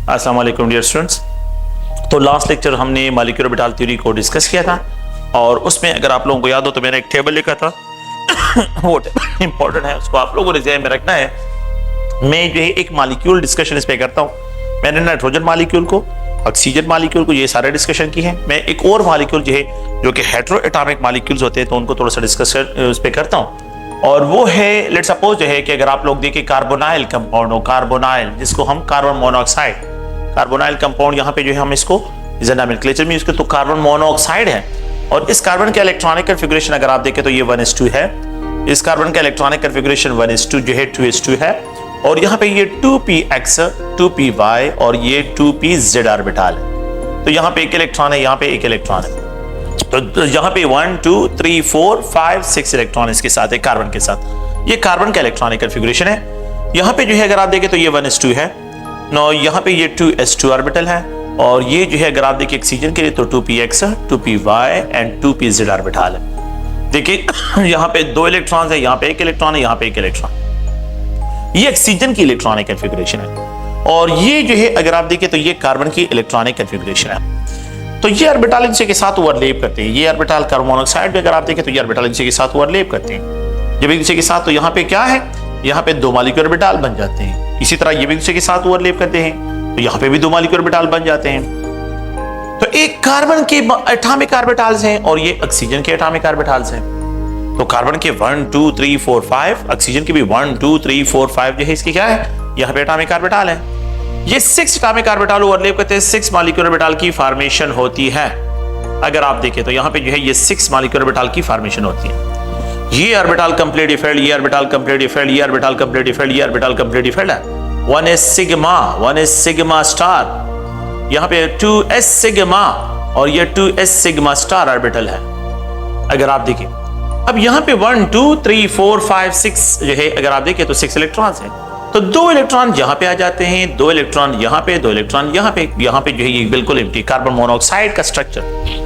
अस्सलाम वालेकुम dear students. तो लास्ट लेक्चर हमने मॉलिक्यूलर ऑर्बिटल थ्योरी को डिस्कस किया था और उसमें अगर आप लोगों को याद हो तो मैंने एक टेबल लिखा था वो टेबल इंपॉर्टेंट है, उसको आप लोगों ने ध्यान में रखना है। मैं जो है एक मॉलिक्यूल डिस्कशन इस पे करता हूँ। मैंने नाइट्रोजन मॉलिक्यूल को, ऑक्सीजन मॉलिक्यूल को, ये सारे डिस्कशन की है। मैं एक और मॉलिक्यूल जो है जो कि हेटेरो एटॉमिक मॉलिक्यूल्स होते हैं तो उनको थोड़ा सा डिस्कशन उस पे करता हूँ। और वो है, लेट्स सपोज जो है कि अगर आप लोग देखें कार्बोनाइल कंपाउंड हो, कार्बोनाइल जिसको हम कार्बन मोनोऑक्साइड, कार्बोनाइल कंपाउंड यहाँ पे जो है हम इसको नोमेनक्लेचर में इसके तो कार्बन मोनोऑक्साइड है। और इस कार्बन का इलेक्ट्रॉनिक कॉन्फ़िगरेशन अगर आप देखें तो ये 1s2 है। इस कार्बन का इलेक्ट्रॉनिक कॉन्फ़िगरेशन 1s2 जो है 2s2 है। और यहाँ पे ये 2px 2py और ये 2pz ऑर्बिटल है। तो यहाँ पे एक इलेक्ट्रॉन है, यहाँ पे एक इलेक्ट्रॉन है। तो यहाँ पे 1 2 3 4 5 6 इलेक्ट्रॉन इसके साथ है, कार्बन के साथ। ये कार्बन का इलेक्ट्रॉनिक कॉन्फ़िगरेशन है। यहाँ पे जो है अगर आप देखें तो ये 1s2 है। नो यहाँ पे ये 2s2 ऑर्बिटल है। और ये जो है अगर आप देखिए ऑक्सीजन के लिए तो 2px 2py and 2pz orbital है। देखिए यहाँ पे 2 इलेक्ट्रॉन्स है, यहाँ पे एक इलेक्ट्रॉन है, यहाँ पे एक इलेक्ट्रॉन। ये ऑक्सीजन की इलेक्ट्रॉनिक कॉन्फ़िगरेशन है। और ये जो है अगर आप देखें तो ये कार्बन की इलेक्ट्रॉनिक कॉन्फ़िगरेशन है। तो ये ऑर्बिटल इनसे के साथ ओवरलैप करते हैं। ये ऑर्बिटल कार्बन मोनोऑक्साइड पे अगर आप देखें तो ये ऑर्बिटल इनसे के साथ ओवरलैप करते हैं। जब इनसे के साथ तो यहाँ पे क्या है, यहाँ पे 2 मॉलिक्यूलर ऑर्बिटल बन जाते हैं। इसी तरह ये भी इनसे के साथ ओवरलैप करते हैं तो यहाँ पे भी 2 मॉलिक्यूलर ऑर्बिटल बन जाते हैं। तो एक कार्बन के एटॉमिक ऑर्बिटल्स हैं और ये ऑक्सीजन के एटॉमिक ऑर्बिटल्स हैं। तो कार्बन के 1 2 3 4 5, ऑक्सीजन के भी 1 2 3 4 5 जो है इसकी क्या है, यहाँ पे एटॉमिक ऑर्बिटल है। ये 6 एटॉमिक ऑर्बिटल ओवरलैप करते हैं, 6 मॉलिक्यूलर ऑर्बिटल की फॉर्मेशन होती है। अगर आप देखें तो यहाँ पे जो है ये 6 मॉलिक्यूलर ऑर्बिटल की फॉर्मेशन होती है। ये ऑर्बिटल कंप्लीटली फील्ड, ये ऑर्बिटल कंप्लीटली फील्ड, ये ऑर्बिटल कंप्लीटली फील्ड, ये ऑर्बिटल कंप्लीटली फील्ड है। 1s सिग्मा स्टार, यहाँ पे 2s सिग्मा और ये 2s सिग्मा स्टार ऑर्बिटल है। अगर आप देखें अब यहाँ पे 1 2 3 4 5 6 जो है अगर आप देखें तो 6 इलेक्ट्रॉन्स हैं। तो 2 इलेक्ट्रॉन यहाँ पे आ जाते हैं, 2 इलेक्ट्रॉन यहाँ पे, 2 इलेक्ट्रॉन यहाँ पे जो है ये बिल्कुल एम्प्टी कार्बन मोनोऑक्साइड का स्ट्रक्चर।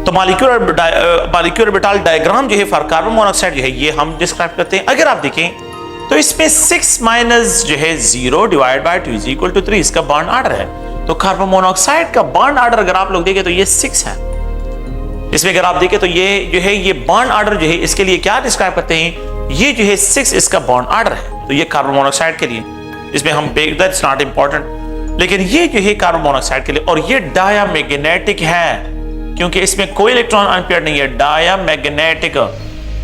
तो मॉलिक्यूलर ऑर्बिटल डायग्राम जो है फॉर कार्बन मोनोऑक्साइड जो है ये हम डिस्क्राइब करते हैं। अगर आप देखें तो इसमें 6 माइनस जो है 0 divide by 2 is equal to 3 इसका बॉन्ड ऑर्डर है। तो कार्बन मोनोऑक्साइड का बॉन्ड ऑर्डर अगर आप लोग देखें तो ये 6 है। इसमें अगर आप देखें तो ये जो है ये बॉन्ड ऑर्डर जो है इसके लिए क्या डिस्क्राइब करते हैं, ये जो है 6 इसका बॉन्ड ऑर्डर है। तो ये कार्बन मोनोऑक्साइड के लिए, इसमें हम दैट्स नॉट इंपॉर्टेंट, लेकिन ये जो है कार्बन मोनोऑक्साइड के लिए। और ये डायामैग्नेटिक है क्योंकि इसमें कोई इलेक्ट्रॉन अनपेयर्ड नहीं है। Diamagnetic,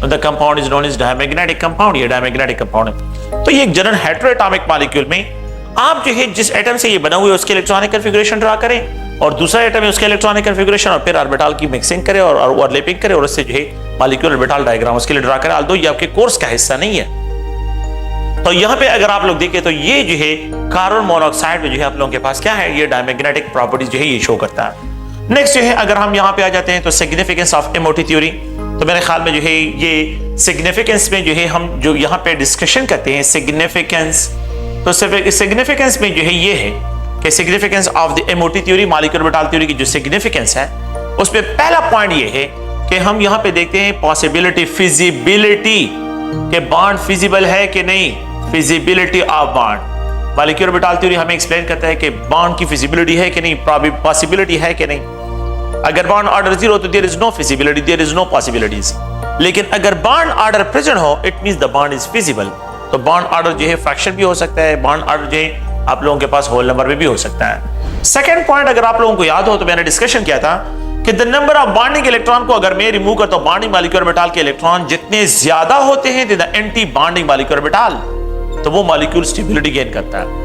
the compound is known as diamagnetic compound, ये डायामैग्नेटिक कंपाउंड है। तो ये एक जनरल हेटेरो एटॉमिक मॉलिक्यूल में आप जो है जिस एटम से ये बना हुआ है उसके इलेक्ट्रॉनिक कॉन्फ़िगरेशन ड्रा करें और दूसरा एटम है उसके इलेक्ट्रॉनिक कॉन्फ़िगरेशन और फिर ऑर्बिटल की मिक्सिंग करें और ओवरलैपिंग करें और उससे जो है मॉलिक्यूलर ऑर्बिटल डायग्राम उसके लिए ड्रा करें। ऑल्दो ये आपके कोर्स का हिस्सा नहीं है। तो यहाँ पे अगर आप लोग देखें तो ये जो है कार्बन मोनोऑक्साइड में जो है आप लोगों के पास क्या है, ये डायमैग्नेटिक प्रॉपर्टीज जो है ये शो करता है। नेक्स्ट जो है अगर हम यहाँ पे आ जाते हैं तो सिग्निफिकेंस ऑफ एमओटी थ्योरी। तो मेरे ख्याल में जो है ये सिग्निफिकेंस में जो है हम जो यहाँ पे डिस्कशन करते हैं सिग्निफिकेंस, तो सिग्निफिकेंस में जो है ये है कि significance of the MOT theory, molecular orbital theory की जो सिग्निफिकेंस है उसमें पहला पॉइंट ये है कि हम यहाँ पे देखते हैं पॉसिबिलिटी, फिजिबिलिटी के बॉन्ड फिजिबल है कि नहीं, feasibility of bond. Molecular orbital theory हमें एक्सप्लेन करता है कि बॉन्ड की फिजिबिलिटी है कि नहीं, पॉसिबिलिटी है कि नहीं। अगर बॉन्ड ऑर्डर 0 तो there is no feasibility, there is no possibilities. लेकिन अगर बॉन्ड ऑर्डर प्रेजेंट हो it means the bond is feasible. तो बॉन्ड ऑर्डर जो है फ्रैक्शन भी हो सकता है, बॉन्ड ऑर्डर जो है आप लोगों के पास होल नंबर में भी हो सकता है। सेकंड पॉइंट अगर आप लोगों को याद हो तो मैंने डिस्कशन किया था कि the number of bonding electron को अगर मैं रिमूव करता हूं, बॉन्डिंग मॉलिक्यूलर ऑर्बिटल के इलेक्ट्रॉन जितने ज्यादा होते हैं the anti bonding molecular orbital, तो वो मॉलिक्यूल स्टेबिलिटी गेन करता है।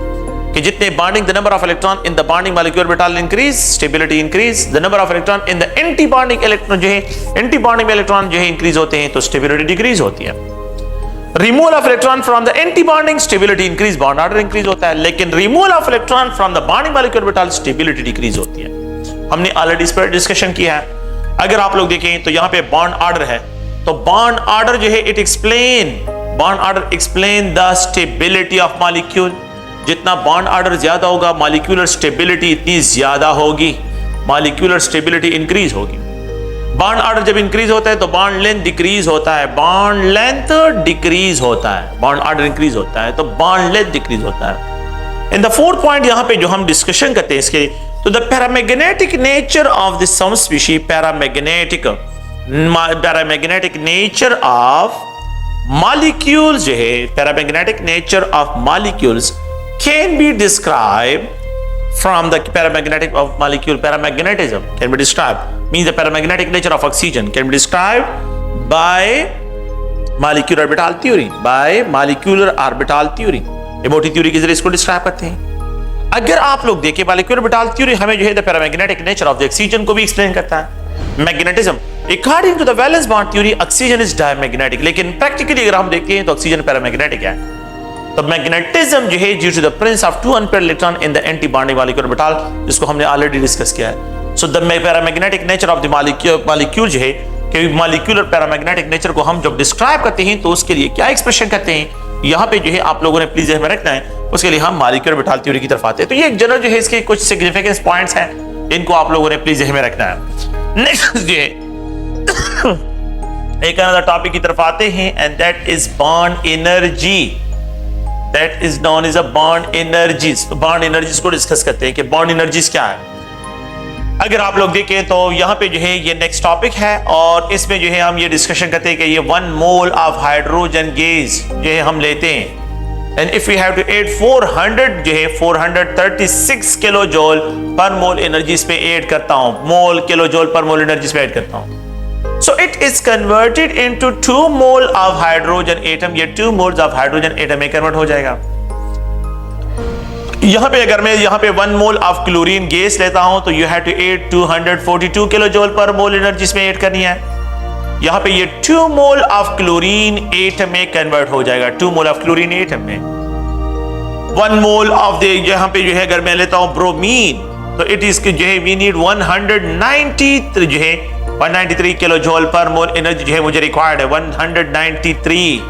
कि जितने bonding the number of electron in the bonding molecular orbital increase, stability increase, the number of electron in the anti bonding electron जो है एंटी बॉन्डिंग इलेक्ट्रॉन जो है इंक्रीज होते हैं तो स्टेबिलिटी डिक्रीज होती है। Removal of electron from the anti bonding, stability increase, bond order increase होता है। लेकिन removal of electron from the bonding molecular orbital, stability decrease होती है। हमने ऑलरेडी इस पर डिस्कशन किया है। अगर आप लोग देखें तो यहाँ पे बॉन्ड ऑर्डर है, तो बॉन्ड ऑर्डर जो है bond order explain the stability of molecule. जितना बॉन्ड ऑर्डर ज्यादा होगा मॉलिक्यूलर स्टेबिलिटी इतनी ज्यादा होगी, मॉलिक्यूलर स्टेबिलिटी इंक्रीज होगी। बॉन्ड ऑर्डर जब इंक्रीज होता है तो बॉन्ड लेंथ डिक्रीज होता है, बॉन्ड लेंथ डिक्रीज होता है। बॉन्ड ऑर्डर इंक्रीज होता है तो बॉन्ड लेंथ डिक्रीज होता है। इन द फोर्थ पॉइंट यहां पे जो हम डिस्कशन करते हैं इसके, तो the paramagnetic nature of the some species, paramagnetic nature of molecules जो है, paramagnetic nature of molecules can be describe from the paramagnetic of molecule. Paramagnetism can be described, means the paramagnetic nature of oxygen can be described by molecular orbital theory, ये मोटी theory के जरिए इसको describe करते हैं। अगर आप लोग देखें मॉलिक्यूलर ऑर्बिटल थ्योरी हमें जो है the paramagnetic nature of the oxygen को भी एक्सप्लेन करता है। Magnetism according to the valence bond theory oxygen is diamagnetic, लेकिन प्रैक्टिकली अगर हम देखें तो ऑक्सीजन पैरामैग्नेटिक है। तो मैग्नेटिज्म जो है due to the presence of two unpaired electron in the anti bonding molecular orbital, जिसको हमने ऑलरेडी डिस्कस किया है। So the paramagnetic nature of the molecule जो है कि मॉलिक्यूलर पैरामैग्नेटिक नेचर को हम जब डिस्क्राइब करते हैं तो उसके लिए क्या एक्सप्रेशन करते हैं, यहाँ पे जो है आप लोगों ने प्लीज ध्यान में रखना है। उसके लिए हम मॉलिक्यूलर ऑर्बिटल थ्योरी की तरफ आते हैं। तो ये एक जनरल जो है इसके कुछ सिग्निफिकेंस पॉइंट्स हैं, इनको आप लोगों ने प्लीज ध्यान में रखना है। नेक्स्ट जो है एक अनदर टॉपिक की तरफ आते हैं and that is bond energy, that is known as a bond energies. तो बॉन्ड एनर्जीज को डिस्कस करते हैं कि बॉन्ड एनर्जीज क्या है। अगर आप लोग देखें तो यहाँ पे जो है ये नेक्स्ट टॉपिक है और इसमें जो है हम ये डिस्कशन करते हैं कि ये 1 मोल ऑफ हाइड्रोजन गैस जो है हम लेते हैं and if we have to add 400 जो है 436 kilo joule per mole energy इस पे ऐड करता हूं, मोल kilo joule per mole energy इस पे ऐड करता हूं। So it is converted into 2 mole of hydrogen atom, ये 2 मोल्स ऑफ हाइड्रोजन एटम में कन्वर्ट हो जाएगा। यहां पे अगर मैं यहां पे 1 मोल ऑफ क्लोरीन गैस लेता हूं तो you have to add 242 kilo joule per mole energy इसमें ऐड करनी है। यहां पे ये 2 मोल ऑफ क्लोरीन एटम में कन्वर्ट हो जाएगा, 2 मोल ऑफ क्लोरीन एटम में। 1 मोल ऑफ द यहां पे जो है अगर मैं लेता हूं ब्रोमीन तो इट इज जो है we need 193 kilo joule per mole energy जो है मुझे रिक्वायर्ड है 193।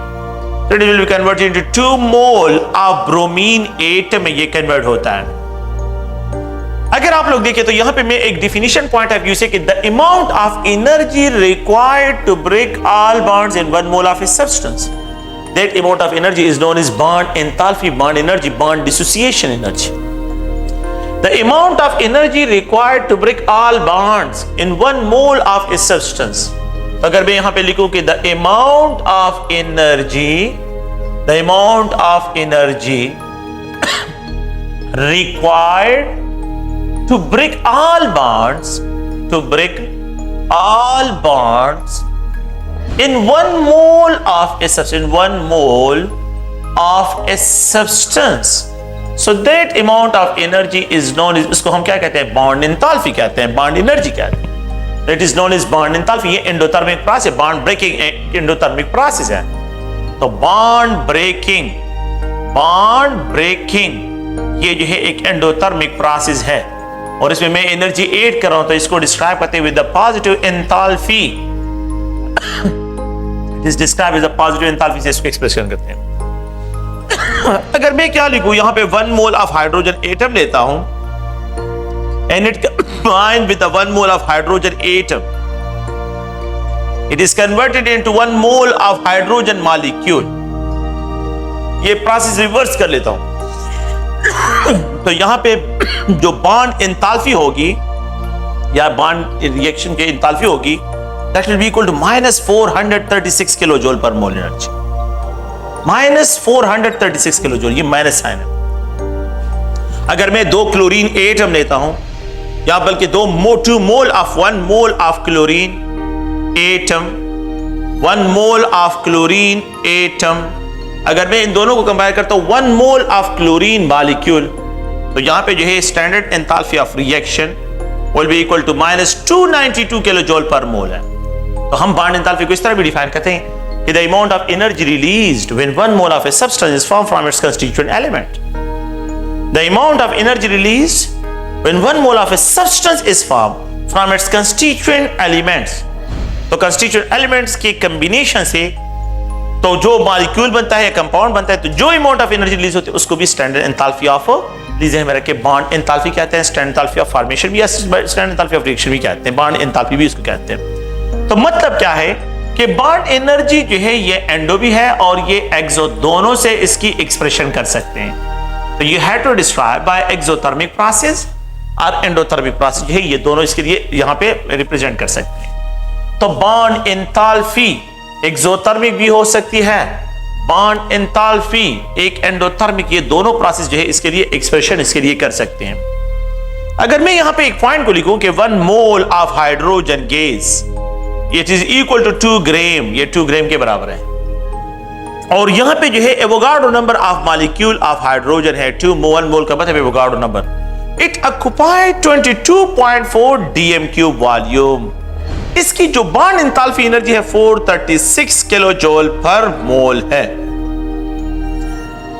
So it will be converted into 2 mole of bromine atom में ये कन्वर्ट होता है। अगर आप लोग देखें तो यहां पे मैं एक डिफिनिशन पॉइंट ऑफ व्यू से कि the amount of energy required to break all bonds in 1 mole of a substance, that amount of energy is known as bond enthalpy, bond energy, bond dissociation energy. The amount of energy required to break all bonds in 1 mole of a substance, अगर मैं यहां पे लिखूं कि the amount of energy required to break all bonds in 1 mole of a substance, so that amount of energy is known as, इसको हम क्या कहते हैं, bond enthalpy कहते हैं, bond energy कहते हैं। It is known as bond enthalpy, ये endothermic process, bond breaking endothermic process है। तो बॉन्ड ब्रेकिंग ये जो है एक एंडोथर्मिक प्रोसेस है और इसमें मैं एनर्जी ऐड कर रहा हूं तो इसको डिस्क्राइब करते हैं with the positive enthalpy. It is describe as the positive enthalpy से इसको एक्सप्रेशन करते हैं। अगर मैं क्या लिखूं यहां पे 1 मोल ऑफ हाइड्रोजन एटम लेता हूं and it combined with the 1 mole of hydrogen atom, it is converted into 1 mole of hydrogen molecule। ये प्रोसेस रिवर्स कर लेता हूं तो यहां पे जो बॉन्ड एंथैल्पी होगी या बॉन्ड रिएक्शन के एंथैल्पी होगी that will be equal to -436 kilo joule per mole energy, -436 kilo joule, ये माइनस साइन है। अगर मैं 2 क्लोरीन एटम लेता हूं या बल्कि 2 mole of 1 mole of chlorine atom, 1 mole of chlorine atom, अगर मैं इन दोनों को कंपेयर करता हूं 1 मोल ऑफ क्लोरीन मॉलिक्यूल तो यहां पे जो है standard enthalpy of reaction will be equal to -292 kilo joule per mole है। तो हम बॉन्ड एंथैल्पी को इस तरह भी डिफाइन करते हैं कि the amount of energy released when 1 mole of a substance is formed from its constituent element. The amount of energy released when 1 mole of a substance is formed from its constituent elements, तो constituent elements के combination से तो जो molecule बनता है या compound बनता है तो जो अमाउंट ऑफ एनर्जी रिलीज होती है उसको भी स्टैंडर्ड एंथैल्पी ऑफ लीजिए में रखे बॉन्ड एंथैल्पी कहते हैं, स्टैंडर्ड एंथैल्पी ऑफ फॉर्मेशन भी या स्टैंडर्ड एंथैल्पी ऑफ रिएक्शन भी कहते हैं, बॉन्ड एंथैल्पी भी इसको कहते हैं। तो मतलब क्या है कि बॉन्ड एनर्जी जो है ये एंडो भी है और ये एक्सो, दोनों से इसकी एक्सप्रेशन कर सकते हैं। तो you have to describe by exothermic process और एंडोथर्मिक प्रोसेस, जो है ये दोनों इसके लिए यहां पे रिप्रेजेंट कर सकते हैं। तो बॉन्ड एंथैल्पी एक्सोथर्मिक भी हो सकती है, बॉन्ड एंथैल्पी एक एंडोथर्मिक, ये दोनों प्रोसेस जो है इसके लिए एक्सप्रेशन इसके लिए कर सकते हैं। अगर मैं यहां पे एक पॉइंट को लिखूं कि 1 mole of hydrogen gas it is equal to 2 gram, ये 2 ग्राम के बराबर है, और यहां पे जो है Avogadro number of molecule of hydrogen है 2 मोल, मोल का मतलब Avogadro number, it occupy 22.4 dm³ volume. इसकी जो बॉन्ड एंथैल्पी एनर्जी है 436 किलो जूल पर मोल है।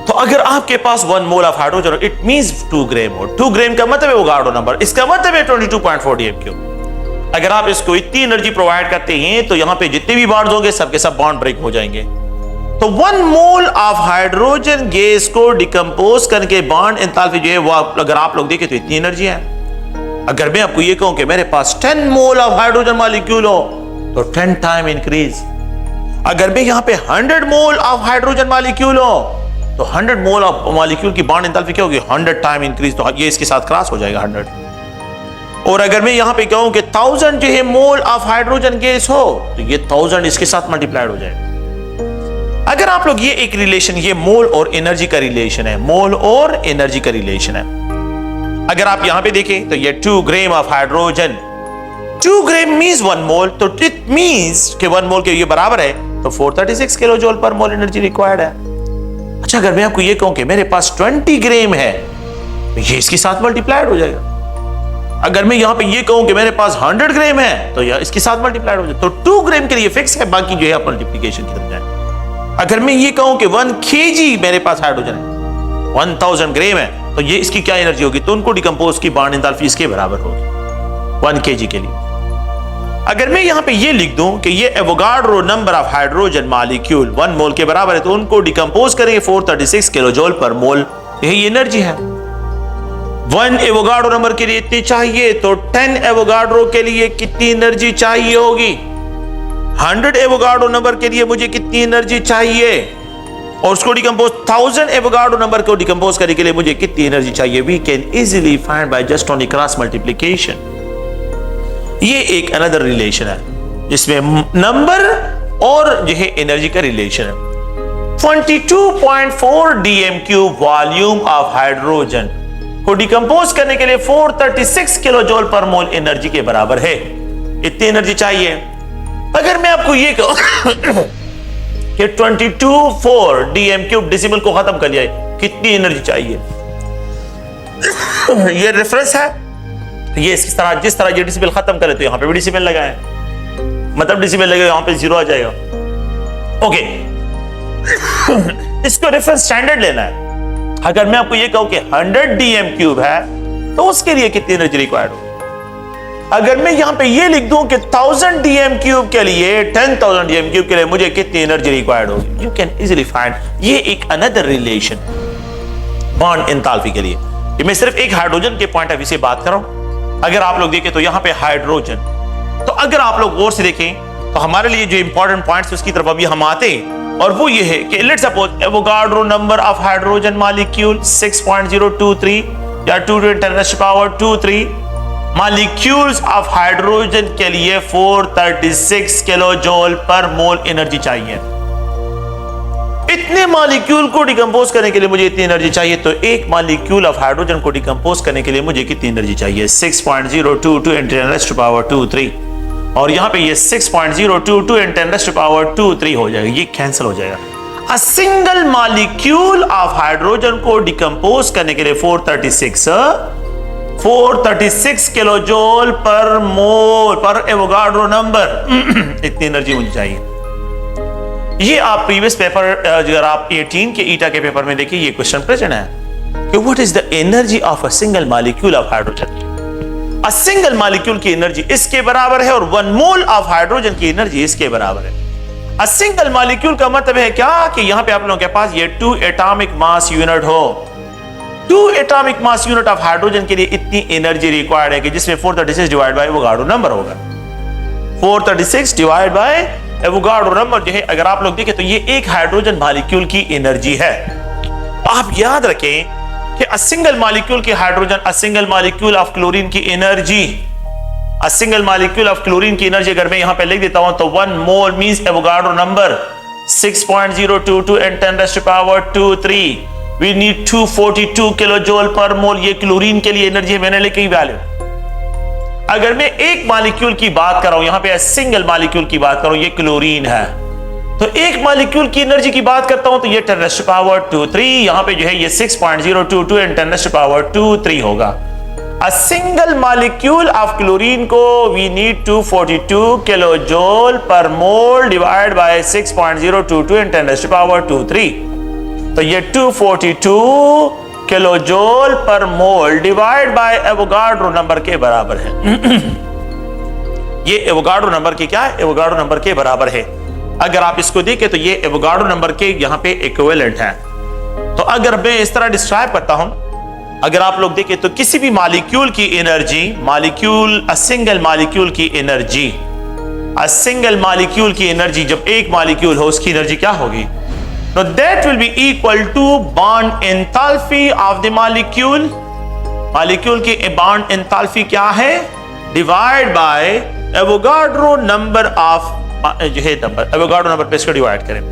तो अगर आपके पास 1 mole of hydrogen it means 2 ग्राम हो, 2 ग्राम का मतलब है एवोगाड्रो नंबर, इसका मतलब है 22.4 dm³। अगर आप इसको इतनी एनर्जी प्रोवाइड करते हैं तो यहां पे जितने भी बॉन्ड्स होंगे सबके सब बॉन्ड ब्रेक हो जाएंगे। तो 1 मोल ऑफ हाइड्रोजन गैस को डिकम्पोज करके बॉन्ड एंथैल्पी जो है वो अगर आप लोग देखें तो इतनी एनर्जी है। अगर मैं आपको ये कहूं कि मेरे पास 10 मोल ऑफ हाइड्रोजन मॉलिक्यूल हो तो 10 टाइम इंक्रीज। अगर मैं यहां पे 100 मोल ऑफ हाइड्रोजन मॉलिक्यूल हो तो 100 मोल ऑफ मॉलिक्यूल की बॉन्ड एंथैल्पी क्या होगी, 100 टाइम इंक्रीज, तो ये इसके साथ क्रॉस हो जाएगा 100। और अगर मैं यहां पे कहूं कि 1000 जो है मोल ऑफ हाइड्रोजन गैस हो तो ये 1000 इसके साथ मल्टीप्लाइड हो जाएगा। अगर आप लोग ये एक रिलेशन, ये मोल और एनर्जी का रिलेशन है, मोल और एनर्जी का रिलेशन है। अगर आप यहां पे देखें तो ये 2 gram of hydrogen, 2 gram means 1 मोल, तो इट मींस कि 1 मोल के ये बराबर है तो 436 kilo joule per mole energy required है। अच्छा, अगर मैं आपको ये कहूं कि मेरे पास 20 ग्राम है तो ये इसके साथ मल्टीप्लाइड हो जाएगा। अगर मैं यहां पे ये कहूं कि मेरे पास 100 ग्राम है तो यह इसके साथ मल्टीप्लाइड हो जाएगा। तो 2 ग्राम के लिए फिक्स है, बाकी जो है आप मल्टीप्लिकेशन की तरफ जाए। अगर मैं ये कहूं कि 1 kg मेरे पास हाइड्रोजन है, 1000 ग्राम है, तो ये इसकी क्या एनर्जी होगी, तो उनको डिकम्पोज की बॉन्ड एंथैल्पी इसके बराबर होगी 1 kg के लिए। अगर मैं यहां पे ये लिख दूं कि ये Avogadro number of hydrogen molecule 1 मोल के बराबर है, तो उनको डिकम्पोज करेंगे 436 किलो जूल पर मोल, यही एनर्जी है। 1 एवोगाड्रो नंबर के लिए इतनी चाहिए, तो 10 एवोगाड्रो के लिए कितनी एनर्जी चाहिए होगी, 100 एवोगाड्रो नंबर के लिए मुझे कितनी एनर्जी चाहिए, और उसको डिकम्पोज 1000 एवोगाड्रो नंबर को डिकम्पोज करने के लिए मुझे कितनी एनर्जी चाहिए। We can easily find by just only cross multiplication. ये एक अनदर रिलेशन है जिसमें नंबर और जो है एनर्जी का रिलेशन है। 22.4 dm³ वॉल्यूम ऑफ हाइड्रोजन को डिकम्पोज करने के लिए 436 kilo joule per mole energy के बराबर है, इतनी एनर्जी चाहिए। अगर मैं आपको ये कहूं कि 22.4 dm³ डेसिमल को खत्म कर लिया, कितनी एनर्जी चाहिए, ये रेफरेंस है, ये इस तरह जिस तरह ये डेसिमल खत्म करे तो यहां पे भी डेसिमल लगाए, मतलब डेसिमल लगे यहां पे 0 आ जाएगा। ओके, इसको रेफरेंस स्टैंडर्ड लेना है। अगर मैं आपको ये कहूं कि 100 dm³ है तो उसके लिए कितनी एनर्जी रिक्वायर्ड होगी। अगर मैं यहां पे ये लिख दूं कि 1000 dm³ के लिए 10,000 dm³ के लिए मुझे कितनी एनर्जी रिक्वायर्ड होगी, यू कैन इजीली फाइंड। ये एक अनदर रिलेशन बॉन्ड एंथैल्पी के लिए। ये मैं सिर्फ एक हाइड्रोजन के पॉइंट ऑफ व्यू से बात कर रहा हूं। अगर आप लोग देखें तो यहां पे हाइड्रोजन, तो अगर आप लोग गौर से देखें तो हमारे लिए जो इंपॉर्टेंट पॉइंट्स उसकी तरफ अभी हम आते हैं, और वो ये है कि let's suppose Avogadro number of hydrogen molecule 6.023 या 2 × 10⁻²3 मॉलिक्यूल्स ऑफ हाइड्रोजन के लिए 436 kilo joule per mole energy चाहिए। इतने मॉलिक्यूल को डिकम्पोज करने के लिए मुझे इतनी एनर्जी चाहिए, तो एक मॉलिक्यूल ऑफ हाइड्रोजन को डिकम्पोज करने के लिए मुझे कितनी एनर्जी चाहिए, 6.022 × 10⁻²3, और यहां पे ये 6.022 × 10⁻²3 हो जाएगा, ये कैंसिल हो जाएगा। अ सिंगल मॉलिक्यूल ऑफ हाइड्रोजन को डिकम्पोज करने के लिए 436 किलो जूल पर मोल पर एवोगाड्रो नंबर इतनी एनर्जी मुझे चाहिए। ये आप प्रीवियस पेपर अगर आप 18 के ईटा के पेपर में देखिए, ये क्वेश्चन प्रेजेंट है कि what is the energy of a single molecule of hydrogen. A single molecule की एनर्जी इसके बराबर है और 1 मोल ऑफ हाइड्रोजन की एनर्जी इसके बराबर है। अ सिंगल मॉलिक्यूल का मतलब है क्या कि यहां पे आप लोगों के पास ये 2 एटॉमिक मास यूनिट हो। 2 atomic mass unit of hydrogen के लिए इतनी एनर्जी रिक्वायर्ड है कि जिसमें 436 डिवाइड बाय एवोगाड्रो नंबर होगा। 436 डिवाइड बाय एवोगाड्रो नंबर जो है अगर आप लोग देखें तो ये एक हाइड्रोजन मॉलिक्यूल की एनर्जी है। आप याद रखें कि अ सिंगल मॉलिक्यूल की hydrogen, a single molecule of chlorine की energy, a single molecule of chlorine की एनर्जी अगर मैं यहां पे लिख देता हूं तो 1 mole means Avogadro number 6.022 and 10⁻²3। We need 242 kilo joule per mole. ये क्लोरीन के लिए एनर्जी है, मैंने लिखी वैल्यू। अगर मैं एक मॉलिक्यूल की बात कर रहा हूं, यहां पे सिंगल मॉलिक्यूल की बात कर रहा हूं, ये क्लोरीन है, तो एक मॉलिक्यूल की एनर्जी की बात करता हूं तो ये 10⁻²3, यहां पे जो है ये 6.022 and 10⁻²3 होगा। A single molecule of chlorine को we need 242 kilo joule per mole divide bye 6.022 and 10⁻²3। तो ये 242 kilo joule per mole divide by Avogadro number के बराबर है। ये एवोगाड्रो नंबर की क्या है? एवोगाड्रो नंबर के बराबर है। अगर आप इसको देखें तो ये एवोगाड्रो नंबर के यहां पे इक्विवेलेंट है। तो अगर मैं इस तरह डिस्क्राइब करता हूं, अगर आप लोग देखें तो किसी भी मॉलिक्यूल की energy, molecule a single molecule की एनर्जी, अ सिंगल मॉलिक्यूल की एनर्जी, जब एक मॉलिक्यूल हो उसकी एनर्जी क्या होगी? तो that will be equal to bond enthalpy of the molecule. Molecule की बॉन्ड एंथैल्पी क्या है? Divide by Avogadro number of, जो है नंबर एवोगाड्रो नंबर पे इसको डिवाइड करें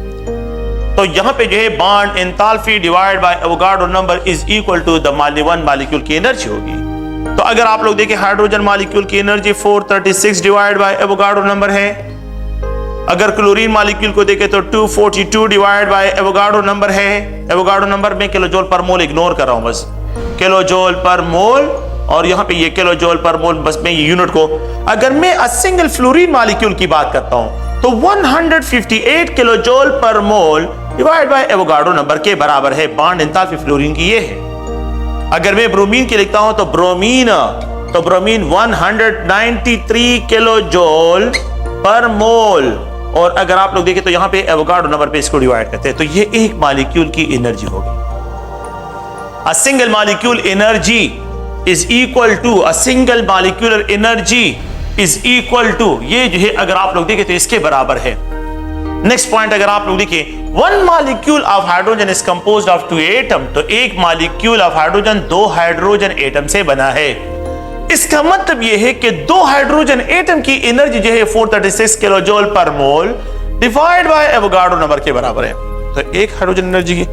तो यहां पे जो है bond enthalpy divide by Avogadro number is equal to the one molecule की एनर्जी होगी। तो अगर आप लोग देखें हाइड्रोजन मॉलिक्यूल की energy 436 divide by Avogadro number है। अगर क्लोरीन मॉलिक्यूल को देखें तो 242 डिवाइड बाय एवोगाड्रो नंबर है। एवोगाड्रो नंबर में kilo joule per mole ignore कर रहा हूं, बस किलो जूल पर मोल, और यहां पे ये किलो जूल पर मोल, बस मैं ये यूनिट को, अगर मैं अ सिंगल फ्लोरीन मॉलिक्यूल की बात करता हूं तो 158 kilo joule per mole divide by Avogadro number के बराबर है। बॉन्ड एंथैल्पी फ्लोरीन की ये है। अगर मैं ब्रोमीन की लिखता हूं तो ब्रोमीन 193 किलो जूल पर मोल, और अगर आप लोग देखें तो यहां पे एवोगाड्रो नंबर पे इसको डिवाइड करते हैं तो ये एक मॉलिक्यूल की एनर्जी होगी। A single molecule energy is equal to, a single molecular energy is equal to, ये जो है अगर आप लोग देखें तो इसके बराबर है। नेक्स्ट पॉइंट अगर आप लोग देखें, one molecule of hydrogen is composed of 2 atom. तो एक molecule of hydrogen 2 hydrogen atom से बना है। इसका मतलब यह है कि 2 हाइड्रोजन एटम की एनर्जी जो है 436 kilo joule per mole divide by Avogadro number के बराबर है। तो एक हाइड्रोजन एनर्जी की,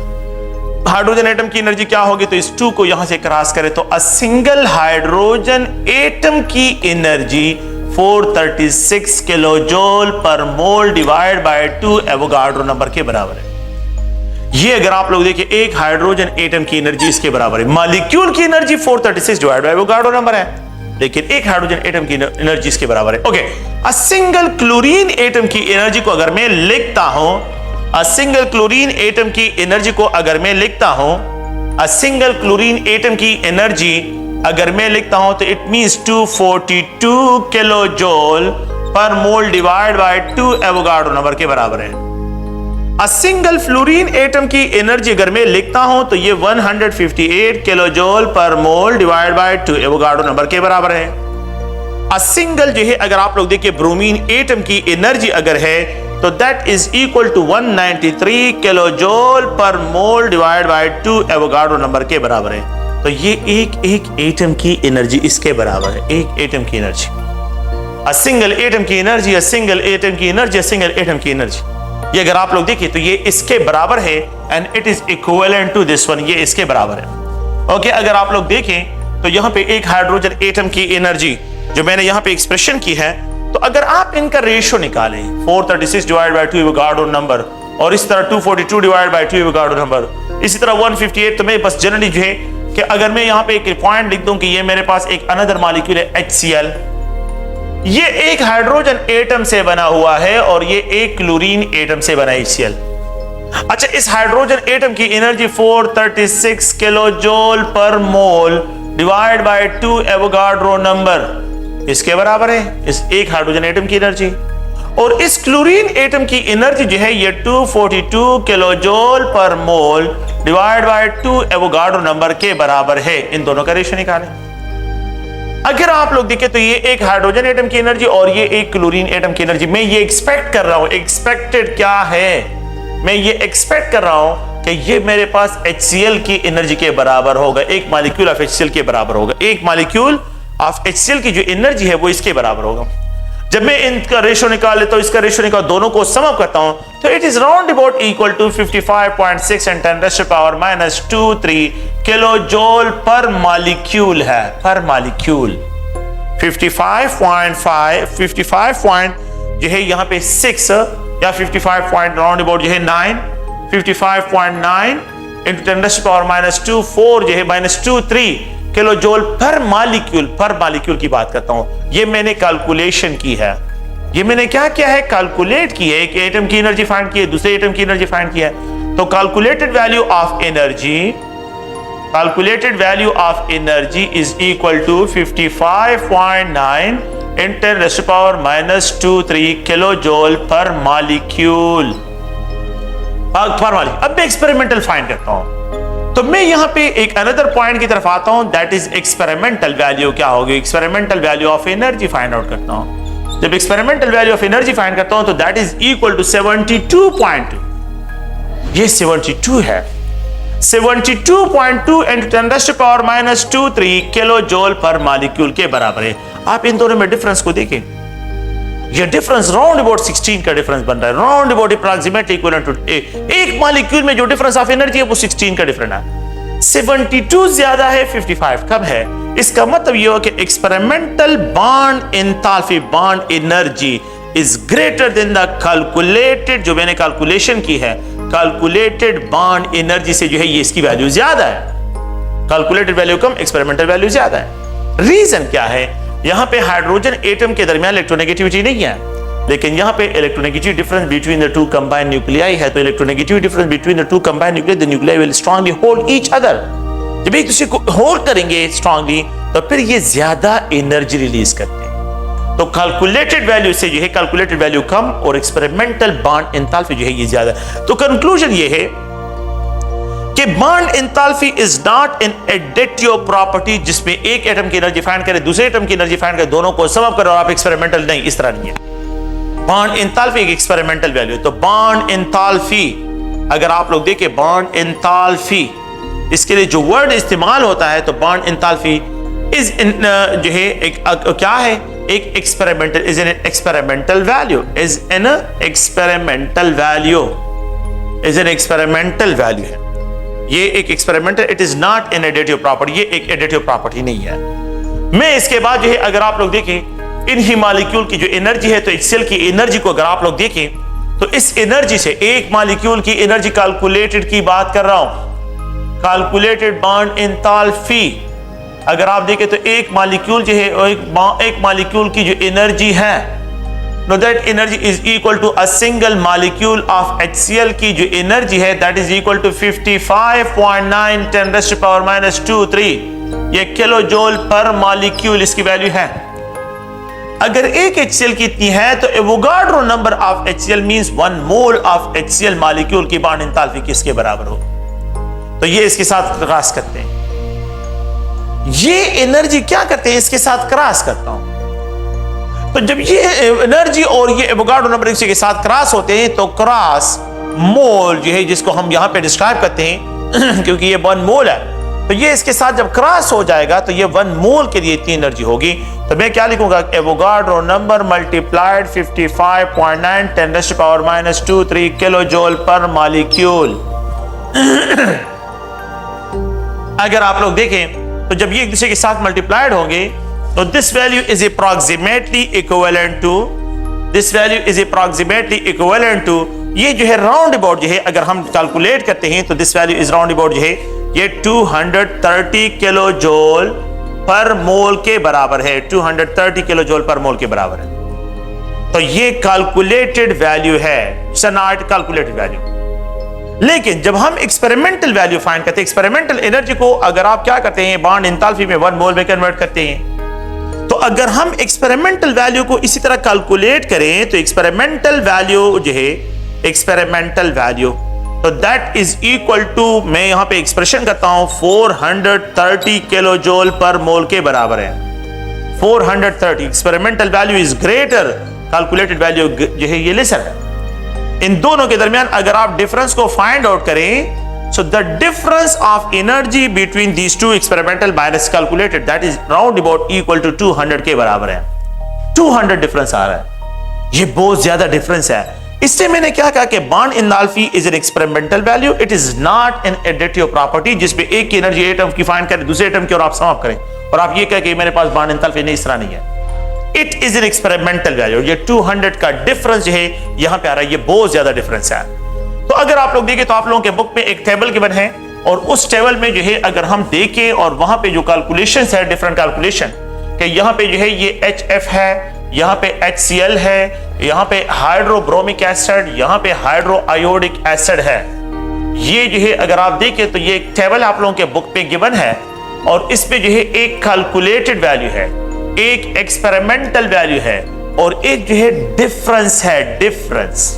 हाइड्रोजन एटम की एनर्जी क्या होगी? तो इस 2 को यहां से क्रॉस करें तो अ सिंगल हाइड्रोजन एटम की energy 436 kilo joule per mole divide by 2 Avogadro number के बराबर है। ये अगर आप लोग देखिए एक हाइड्रोजन एटम की एनर्जी इसके बराबर है। मॉलिक्यूल की energy 436 divide by Avogadro number है, लेकिन एक हाइड्रोजन एटम की एनर्जी इसके बराबर है। Okay, a single chlorine atom की एनर्जी को अगर मैं लिखता हूं, अ सिंगल क्लोरीन एटम की एनर्जी को अगर मैं लिखता हूं, अ सिंगल क्लोरीन एटम की एनर्जी अगर मैं लिखता हूं तो it means 242 kilo joule per mole divide by 2 Avogadro number के बराबर है। अ सिंगल फ्लोरीन एटम की एनर्जी अगर मैं लिखता हूं तो ये 158 kilo joule per mole divide by 2 Avogadro number के बराबर है। अ सिंगल जो है अगर आप लोग देखिए ब्रोमीन एटम की एनर्जी अगर है तो that is equal to 193 kilo joule per mole divide by 2 Avogadro number के बराबर है। तो ये एक एटम की एनर्जी इसके बराबर है, एक एटम की एनर्जी। अ सिंगल एटम की एनर्जी, अ सिंगल एटम की एनर्जी, अ सिंगल एटम की एनर्जी, ये अगर आप लोग देखिए तो ये इसके बराबर है and it is equivalent to this one, ये इसके बराबर है। ओके, अगर आप लोग देखें तो यहां पे एक हाइड्रोजन एटम की एनर्जी जो मैंने यहां पे एक्सप्रेशन की है, तो अगर आप इनका रेशियो निकालें 436 डिवाइड बाय 2 एवोगाड्रो नंबर, और इस तरह 242 डिवाइड बाय 2 एवोगाड्रो नंबर, इसी तरह 158, तो मैं बस जनरली जो है कि अगर मैं यहां पे एक पॉइंट लिख दूं कि ये मेरे पास एक अनदर मॉलिक्यूल है HCl, ये एक हाइड्रोजन एटम से बना हुआ है और ये एक क्लोरीन एटम से बना HCl। अच्छा, इस हाइड्रोजन एटम की energy 436 kilo joule per mole divide by 2 Avogadro number इसके बराबर है, इस एक हाइड्रोजन एटम की एनर्जी। और इस क्लोरीन एटम की एनर्जी जो है ये 242 kilo joule per mole divide by 2 Avogadro number के बराबर है। इन दोनों का रेशियो निकालें। अगर आप लोग देखें तो ये एक हाइड्रोजन एटम की एनर्जी और ये एक क्लोरीन एटम की एनर्जी, मैं ये एक्सपेक्ट कर रहा हूं, एक्सपेक्टेड क्या है, मैं ये एक्सपेक्ट कर रहा हूं कि ये मेरे पास HCl की एनर्जी के बराबर होगा, एक मॉलिक्यूल ऑफ HCl के बराबर होगा, एक मॉलिक्यूल ऑफ HCl की जो एनर्जी है वो इसके बराबर होगा। जब मैं इनका रेशो निकाल लेता हूं, इसका रेशो निकाल, दोनों को सम अप करता हूं, तो it is round about equal to 55.6 and 10⁻⁻23 kilo joule per molecule है, पर मॉलिक्यूल 55 जो है यहाँ पे 6 या 55 पॉइंट राउंड अबाउट जो है 9, 55.9 इंटू 10⁻⁻24 जो है -23 किलो जूल पर मॉलिक्यूल की बात करता हूं। ये मैंने कैलकुलेशन की है, ये मैंने क्या किया है, कैलकुलेट की है। एक एटम की एनर्जी फाइंड की है, दूसरे एटम की एनर्जी फाइंड की है। तो calculated value of energy is equal to 55.9 in 10⁻⁻23 kilo joule per molecule. अब मैं एक्सपेरिमेंटल फाइंड करता हूं, तो मैं यहां पे एक अनदर पॉइंट की तरफ आता हूं, दैट इज एक्सपेरिमेंटल वैल्यू। क्या होगी? Experimental value of energy find out करता हूं। जब experimental value of energy find करता हूं तो दैट इज इक्वल टू 72.2। ये 72 है, 72.2 into 10⁻⁻23 kilo joule per molecule के बराबर है। आप इन दोनों में डिफरेंस को देखें, ये डिफरेंस राउंड अबाउट 16 का डिफरेंस बन रहा है, round about approximately equivalent to एक मॉलिक्यूल में जो डिफरेंस ऑफ एनर्जी है वो 16 का डिफरेंस है। 72 ज्यादा है, 55 कम है। इसका मतलब ये हो कि experimental bond enthalpy, bond energy is greater than the calculated, जो मैंने कैलकुलेशन की है, कैलकुलेटेड बॉन्ड एनर्जी से जो है ये इसकी वैल्यू ज्यादा है। कैलकुलेटेड वैल्यू कम, एक्सपेरिमेंटल वैल्यू ज्यादा है। रीजन क्या है? यहां पे हाइड्रोजन एटम के दरमियान इलेक्ट्रोनेगेटिविटी नहीं है, लेकिन यहां पे electronegative difference between the two combined nuclei है। तो electronegative difference between the two combined nuclei, the nuclei will strongly hold each other. जब एक दूसरे को होल्ड करेंगे स्ट्रांगली तो फिर ये ज्यादा एनर्जी रिलीज करते हैं। तो कैलकुलेटेड वैल्यू से जो है कैलकुलेटेड वैल्यू कम और एक्सपेरिमेंटल बॉन्ड एंथैल्पी जो है ये ज्यादा। तो कंक्लूजन ये है कि bond enthalpy is not an additive property, जिसमें एक एटम की एनर्जी फाइंड करे, दूसरे एटम की एनर्जी फाइंड करे, दोनों को सम अप करो और आप एक्सपेरिमेंटल नहीं, इस तरह नहीं है। बॉन्ड एंथैल्पी एक एक्सपेरिमेंटल वैल्यू। तो बॉन्ड एंथैल्पी अगर आप लोग देखें, बॉन्ड एंथैल्पी इसके लिए जो वर्ड इस्तेमाल होता है, तो बॉन्ड एंथैल्पी इज जो है एक क्या है, एक experimental, is an experimental value, is an experimental value, is an experimental value है। ये एक experimental, it is not an additive property, ये एक एडिटिव प्रॉपर्टी नहीं है। मैं इसके बाद जो है अगर आप लोग देखें इन ही मॉलिक्यूल की जो एनर्जी है, तो HCl की एनर्जी को अगर आप लोग देखें तो इस एनर्जी से एक मॉलिक्यूल की एनर्जी कैलकुलेटेड की बात कर रहा हूं, कैलकुलेटेड बॉन्ड एंथैल्पी अगर आप देखें तो एक मॉलिक्यूल जो है, एक मॉलिक्यूल की जो एनर्जी है, Now that energy is equal to a single molecule of HCl की जो एनर्जी है, that is equal to 55.9 10⁻⁻23 ये किलो जूल पर मॉलिक्यूल इसकी वैल्यू है। अगर एक HCl की इतनी है तो Avogadro number of HCl means 1 mole of HCl molecule की बॉन्ड एंथैल्पी किसके बराबर हो। तो ये इसके साथ क्रॉस करते हैं, ये एनर्जी क्या करते हैं, इसके साथ क्रॉस करता हूं। तो जब ये एनर्जी और ये एवोगाड्रो नंबर एक के साथ क्रॉस होते हैं तो क्रॉस मोल जो है, जिसको हम यहां पे डिस्क्राइब करते हैं क्योंकि ये 1 मोल है, तो ये इसके साथ जब क्रॉस हो जाएगा तो ये 1 मोल के लिए इतनी एनर्जी होगी। तो मैं क्या लिखूंगा, Avogadro number multiplied 55.9 10⁻⁻23 kilo joule per molecule. अगर आप लोग देखें तो जब ये एक दूसरे के साथ मल्टीप्लाइड होंगे तो this value is approximately equivalent to, this value is approximately equivalent to, ये जो है राउंड अबाउट जो है अगर हम कैलकुलेट करते हैं तो this value is round about जो है ये 230 किलो जूल पर मोल के बराबर है, 230 किलो जूल पर मोल के बराबर है। तो ये कैलकुलेटेड वैल्यू है, नॉट कैलकुलेटेड वैल्यू। लेकिन जब हम एक्सपेरिमेंटल वैल्यू फाइंड करते हैं, एक्सपेरिमेंटल एनर्जी को अगर आप क्या करते हैं, बॉन्ड एंथैल्पी में 1 मोल में कन्वर्ट करते हैं, तो अगर हम एक्सपेरिमेंटल वैल्यू को इसी तरह कैलकुलेट करें तो एक्सपेरिमेंटल वैल्यू जो है, एक्सपेरिमेंटल वैल्यू, तो दैट इज इक्वल टू, मैं यहां पे एक्सप्रेशन करता हूं, 430 किलो जूल पर मोल के बराबर है। 430 experimental value is greater, calculated value जो है ये लेसर है। इन दोनों के दरमियान अगर आप डिफरेंस को फाइंड आउट करें So the difference of energy between these two experimental minus calculated, that is round about equal to 200 के बराबर है। 200 डिफरेंस आ रहा है, ये बहुत ज्यादा डिफरेंस है। इससे मैंने क्या कहा कि bond enthalpy is an experimental value, it is not an additive property जिसपे एक की एनर्जी एटम की फाइंड करें दूसरे एटम की और आप सम अप करें और आप ये कहें कि मेरे पास बॉन्ड एंथैल्पी नहीं, इस तरह नहीं है। It is an experimental value. ये 200 का डिफरेंस जो है यहां पे आ रहा है, ये बहुत ज्यादा डिफरेंस है। तो अगर आप लोग देखें तो आप लोगों के बुक में एक टेबल गिवन है और उस टेबल में जो है अगर हम देखें और वहां पे जो कैलकुलेशंस है, डिफरेंट कैलकुलेशन कि यहाँ पे जो है ये HF है, यहाँ पे HCl है, यहाँ पे हाइड्रोब्रोमिक एसिड, यहाँ पे हाइड्रो आयोडिक एसिड है। ये जो है अगर आप देखें तो ये एक टेबल आप लोगों के बुक पे गिवन है और इसमें जो है एक कैलकुलेटेड वैल्यू है, एक एक्सपेरिमेंटल वैल्यू है और एक जो है डिफरेंस है, डिफरेंस।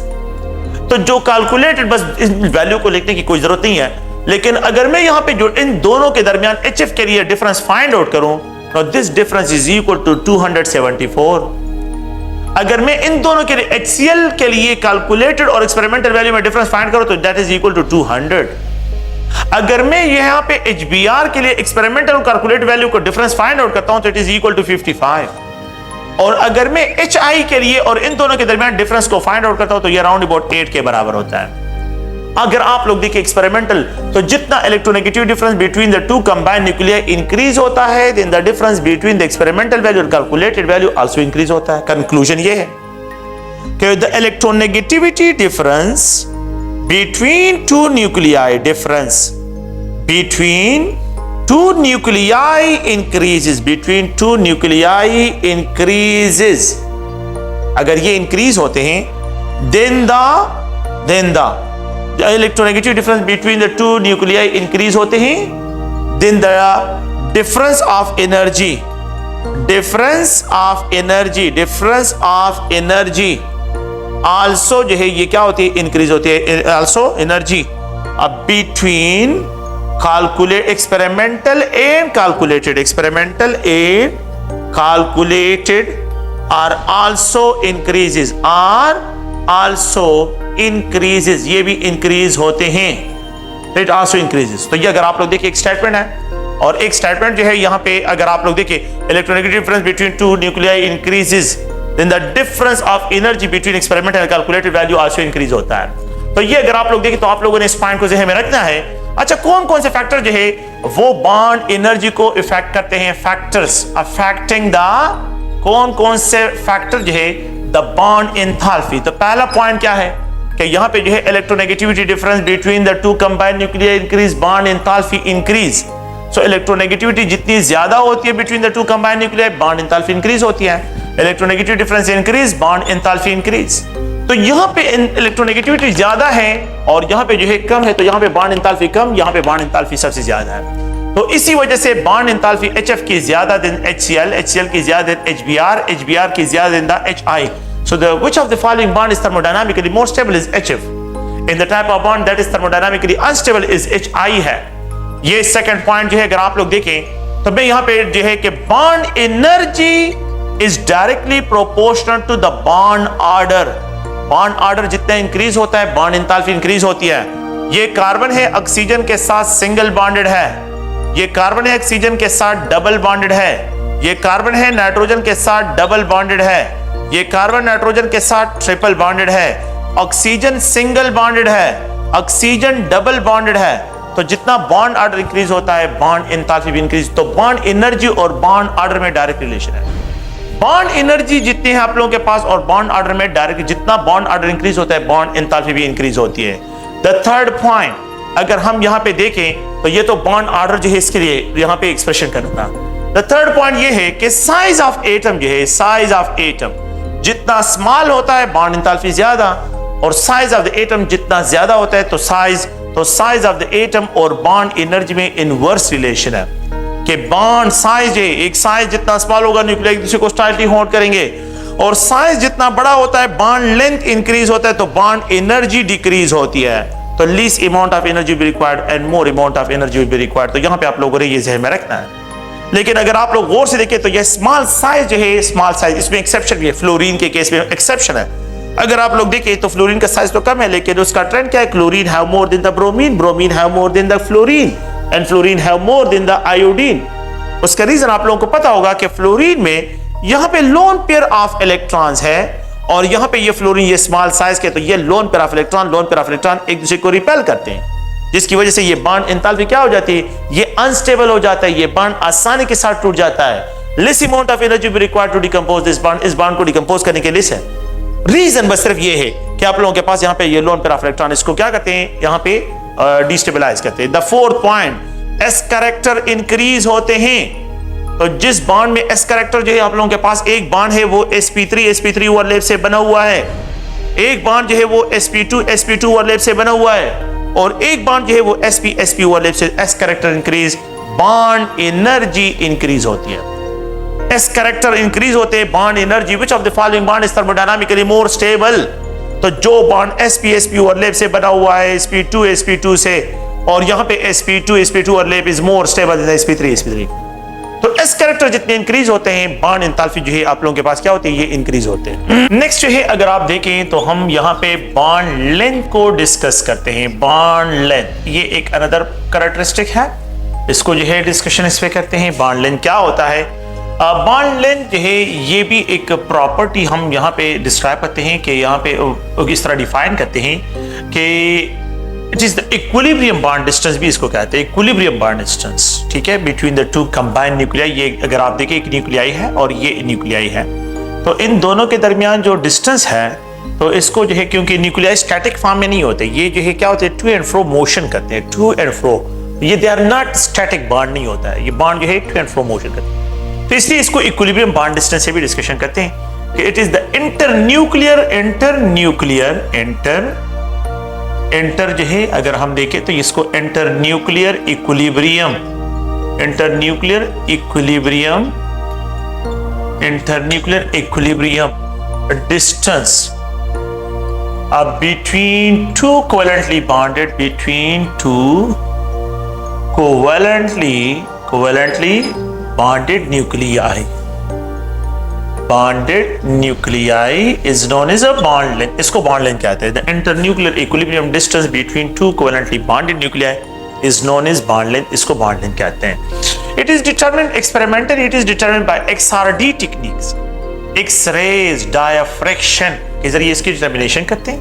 तो जो कैलकुलेटेड बस इस वैल्यू को लिखने की कोई जरूरत नहीं है, लेकिन अगर मैं यहाँ पे जो इन दोनों के दरमियान HF के लिए डिफरेंस फाइंड आउट करूं तो this difference is equal to 274। अगर मैं इन दोनों के लिए HCl के लिए कैलकुलेटेड और एक्सपेरिमेंटल वैल्यू में डिफरेंस फाइंड करूं तो दैट इज इक्वल टू 200। अगर मैं यहां पे HBr के लिए एक्सपेरिमेंटल और कैलकुलेटेड वैल्यू को डिफरेंस फाइंड आउट करता हूं तो इट इज इक्वल टू 55। और अगर मैं HI के लिए और इन दोनों के दरमियान डिफरेंस को फाइंड आउट करता हूं तो ये अराउंड अबाउट 8 के बराबर होता है। अगर आप लोग देखिए एक्सपेरिमेंटल तो जितना electronegative difference between the two combined nuclei increase होता है, then the difference between the experimental value और कैलकुलेटेड वैल्यू आल्सो इंक्रीज होता है। कंक्लूजन ये है कि the electronegativity difference between two nuclei, difference between two nuclei increases, between two nuclei increases, अगर ये increase होते हैं then the electronegative difference between the two nuclei increase होते हैं, then the difference of energy also जो है ये क्या होती है, increase होती है। also energy between experimental and calculated are also increases, ये भी increase होते हैं, it also increases। तो ये अगर आप लोग देखिए एक स्टेटमेंट है और एक स्टेटमेंट जो है यहाँ पे अगर आप लोग देखिए electronegative difference between two nuclei increases, then the difference of energy between experimental and calculated value also increase होता है। तो ये अगर आप लोग देखें तो आप लोगों ने इस पॉइंट को ज़हन में रखना है। अच्छा, कौन कौन से फैक्टर जो है वो बॉन्ड एनर्जी को इफेक्ट करते हैं, फैक्टर्स अफेक्टिंग द, कौन कौन से फैक्टर जो है द बॉन्ड एंथैल्पी। तो पहला पॉइंट क्या है कि यहाँ पे जो है electronegativity difference between the two combined nuclei increase, bond enthalpy increase. So electronegativity जितनी ज्यादा होती है between the two combined nuclei, bond enthalpy increase होती है। Electronegative difference increase, bond enthalpy increase. तो यहाँ पे इलेक्ट्रोनेगेटिविटी ज्यादा है और यहाँ पे जो है कम है, तो यहाँ पे बॉन्ड एंथैल्पी कम, यहाँ पे बॉन्ड एंथैल्पी सबसे ज्यादा है। तो इसी वजह से बॉन्ड एंथैल्पी HF की ज्यादा देन HCl, HCl की ज्यादा देन HBr, HBr की ज्यादा then the HI। So which of the following bond is thermodynamically more stable is HF? In the type of bond that is thermodynamically unstable is HI है। ये second point जो है अगर आप लोग देखें तो मैं यहाँ पे जो है कि bond energy is directly proportional to the bond order. Bond order जितना इंक्रीज होता है बॉन्ड एंथैल्पी इंक्रीज होती है। ये कार्बन है ऑक्सीजन के साथ सिंगल बॉन्डेड है, ये कार्बन है ऑक्सीजन के साथ डबल बॉन्डेड है, ये कार्बन है नाइट्रोजन के साथ डबल बॉन्डेड है, ये कार्बन नाइट्रोजन के साथ ट्रिपल बॉन्डेड है, ऑक्सीजन सिंगल बॉन्डेड है, ऑक्सीजन डबल बॉन्डेड है। तो जितना बॉन्ड ऑर्डर इंक्रीज होता है बॉन्ड एंथैल्पी भी इंक्रीज। तो बॉन्ड एनर्जी और बॉन्ड ऑर्डर में डायरेक्ट रिलेशन है। बॉन्ड एनर्जी जितनी है आप लोगों के पास और बॉन्ड ऑर्डर में डायरेक्ट, जितना बॉन्ड ऑर्डर इंक्रीज होता है बॉन्ड एंथैल्पी भी इंक्रीज होती है। द थर्ड पॉइंट अगर हम यहाँ पे देखें तो ये तो बॉन्ड ऑर्डर जो है इसके लिए यहाँ पे एक्सप्रेशन करना था। द थर्ड पॉइंट ये है कि साइज ऑफ एटम जो है, साइज ऑफ एटम जितना स्मॉल होता है बॉन्ड एंथैल्पी ज्यादा, और साइज ऑफ द एटम जितना ज्यादा होता है तो साइज ऑफ द एटम और बॉन्ड एनर्जी में इनवर्स रिलेशन है कि बॉन्ड साइज है, एक साइज जितना स्मॉल होगा न्यूक्लियर एक दूसरे को स्टाइलली होल्ड करेंगे, और साइज जितना बड़ा होता है बॉन्ड लेंथ इंक्रीज होता है तो बॉन्ड एनर्जी डिक्रीज होती है। तो least amount of energy will be required and more amount of energy will be required. तो यहाँ पे आप लोगों ने ये ज़हन में रखना है। लेकिन अगर आप लोग गौर से देखें तो ये स्मॉल साइज जो है, स्मॉल साइज इसमें एक्सेप्शन भी है, फ्लोरीन के केस में एक्सेप्शन है। अगर आप लोग देखें तो फ्लोरीन का साइज तो कम है, लेकिन उसका ट्रेंड क्या है? Chlorine have more than the bromine, bromine have more than the fluorine and fluorine have more than the iodine. उसका रीजन आप लोगों को पता होगा कि फ्लोरीन में यहां पे लोन पेयर ऑफ इलेक्ट्रॉन्स है और यहां पे ये फ्लोरीन ये स्मॉल साइज के, तो ये लोन पेयर ऑफ इलेक्ट्रॉन एक दूसरे को रिपेल करते हैं, जिसकी वजह से ये बॉन्ड एंथैल्पी क्या हो जाती है? ये अनस्टेबल हो जाता है, ये बॉन्ड आसानी के साथ टूट जाता है। Less amount of energy be required to decompose this bond, इस बॉन्ड को डिकम्पोज करने के लिए से रीजन बस सिर्फ ये है कि आप लोगों के पास यहाँ पे ये लोन पेयर ऑफ इलेक्ट्रॉन इसको क्या करते हैं? यहाँ पे डिस्टेबलाइज करते हैं। The fourth point, S character increase होते हैं। तो जिस बॉन्ड में एस कैरेक्टर जो है आप लोगों के पास एक बॉन्ड है वो sp3 ओवरलैप से बना हुआ है, एक बॉन्ड जो है वो sp2 ओवरलैप से बना हुआ है, और एक बॉन्ड जो है वो sp ओवरलैप से, S character increase, bond energy increase होती है। एस कैरेक्टर इंक्रीज होते हैं, bond energy, which of the following bond is thermodynamically more stable? तो जो बॉन्ड sp ओवरलैप से बना हुआ है sp2 से, और यहां पे sp2 overlap is more stable then sp3। तो एस कैरेक्टर जितने इंक्रीज होते हैं, बॉन्ड एंथैल्पी जो है आप लोगों के पास क्या होती है? ये इंक्रीज होते हैं। नेक्स्ट जो है अगर आप देखें तो हम यहाँ पे बॉन्ड लेंथ को डिस्कस करते हैं। बॉन्ड लेंथ ये एक अनदर कैरेक्टरिस्टिक है, इसको जो है डिस्कशन इस पे करते हैं। बॉन्ड लेंथ क्या होता है? बॉन्ड लेंथ जो है ये भी एक प्रॉपर्टी हम यहाँ पे डिस्क्राइब करते हैं कि यहाँ पे इस तरह डिफाइन करते हैं कि it is the equilibrium bond distance, भी इसको कहते हैं इक्विलिब्रियम बॉन्ड डिस्टेंस, ठीक है, between the two combined nuclei. ये अगर आप देखें एक न्यूक्लियाई है और ये न्यूक्लियाई है, तो इन दोनों के दरमियान जो डिस्टेंस है, तो इसको जो है, क्योंकि न्यूक्लियाई स्टैटिक फॉर्म में नहीं होते, ये जो है क्या होते हैं? टू एंड फ्रो मोशन करते हैं, टू एंड फ्रो। ये they are not static bond नहीं होता है, ये बॉन्ड जो है टू एंड फ्रो मोशन करते हैं। तो इसलिए इसको इक्विलिब्रियम बॉन्ड डिस्टेंस से भी डिस्कशन करते हैं कि इट इज द इंटर जो है अगर हम देखें तो इसको inter nuclear equilibrium distance between two covalently bonded nuclei. Bonded nuclei is known as a bond length. इसको bond length कहते हैं. The internuclear equilibrium distance between two covalently bonded nuclei is known as bond length. इसको bond length कहते हैं. It is determined experimentally. It is determined by XRD techniques. X-rays diffraction के जरिए इसकी determination करते हैं.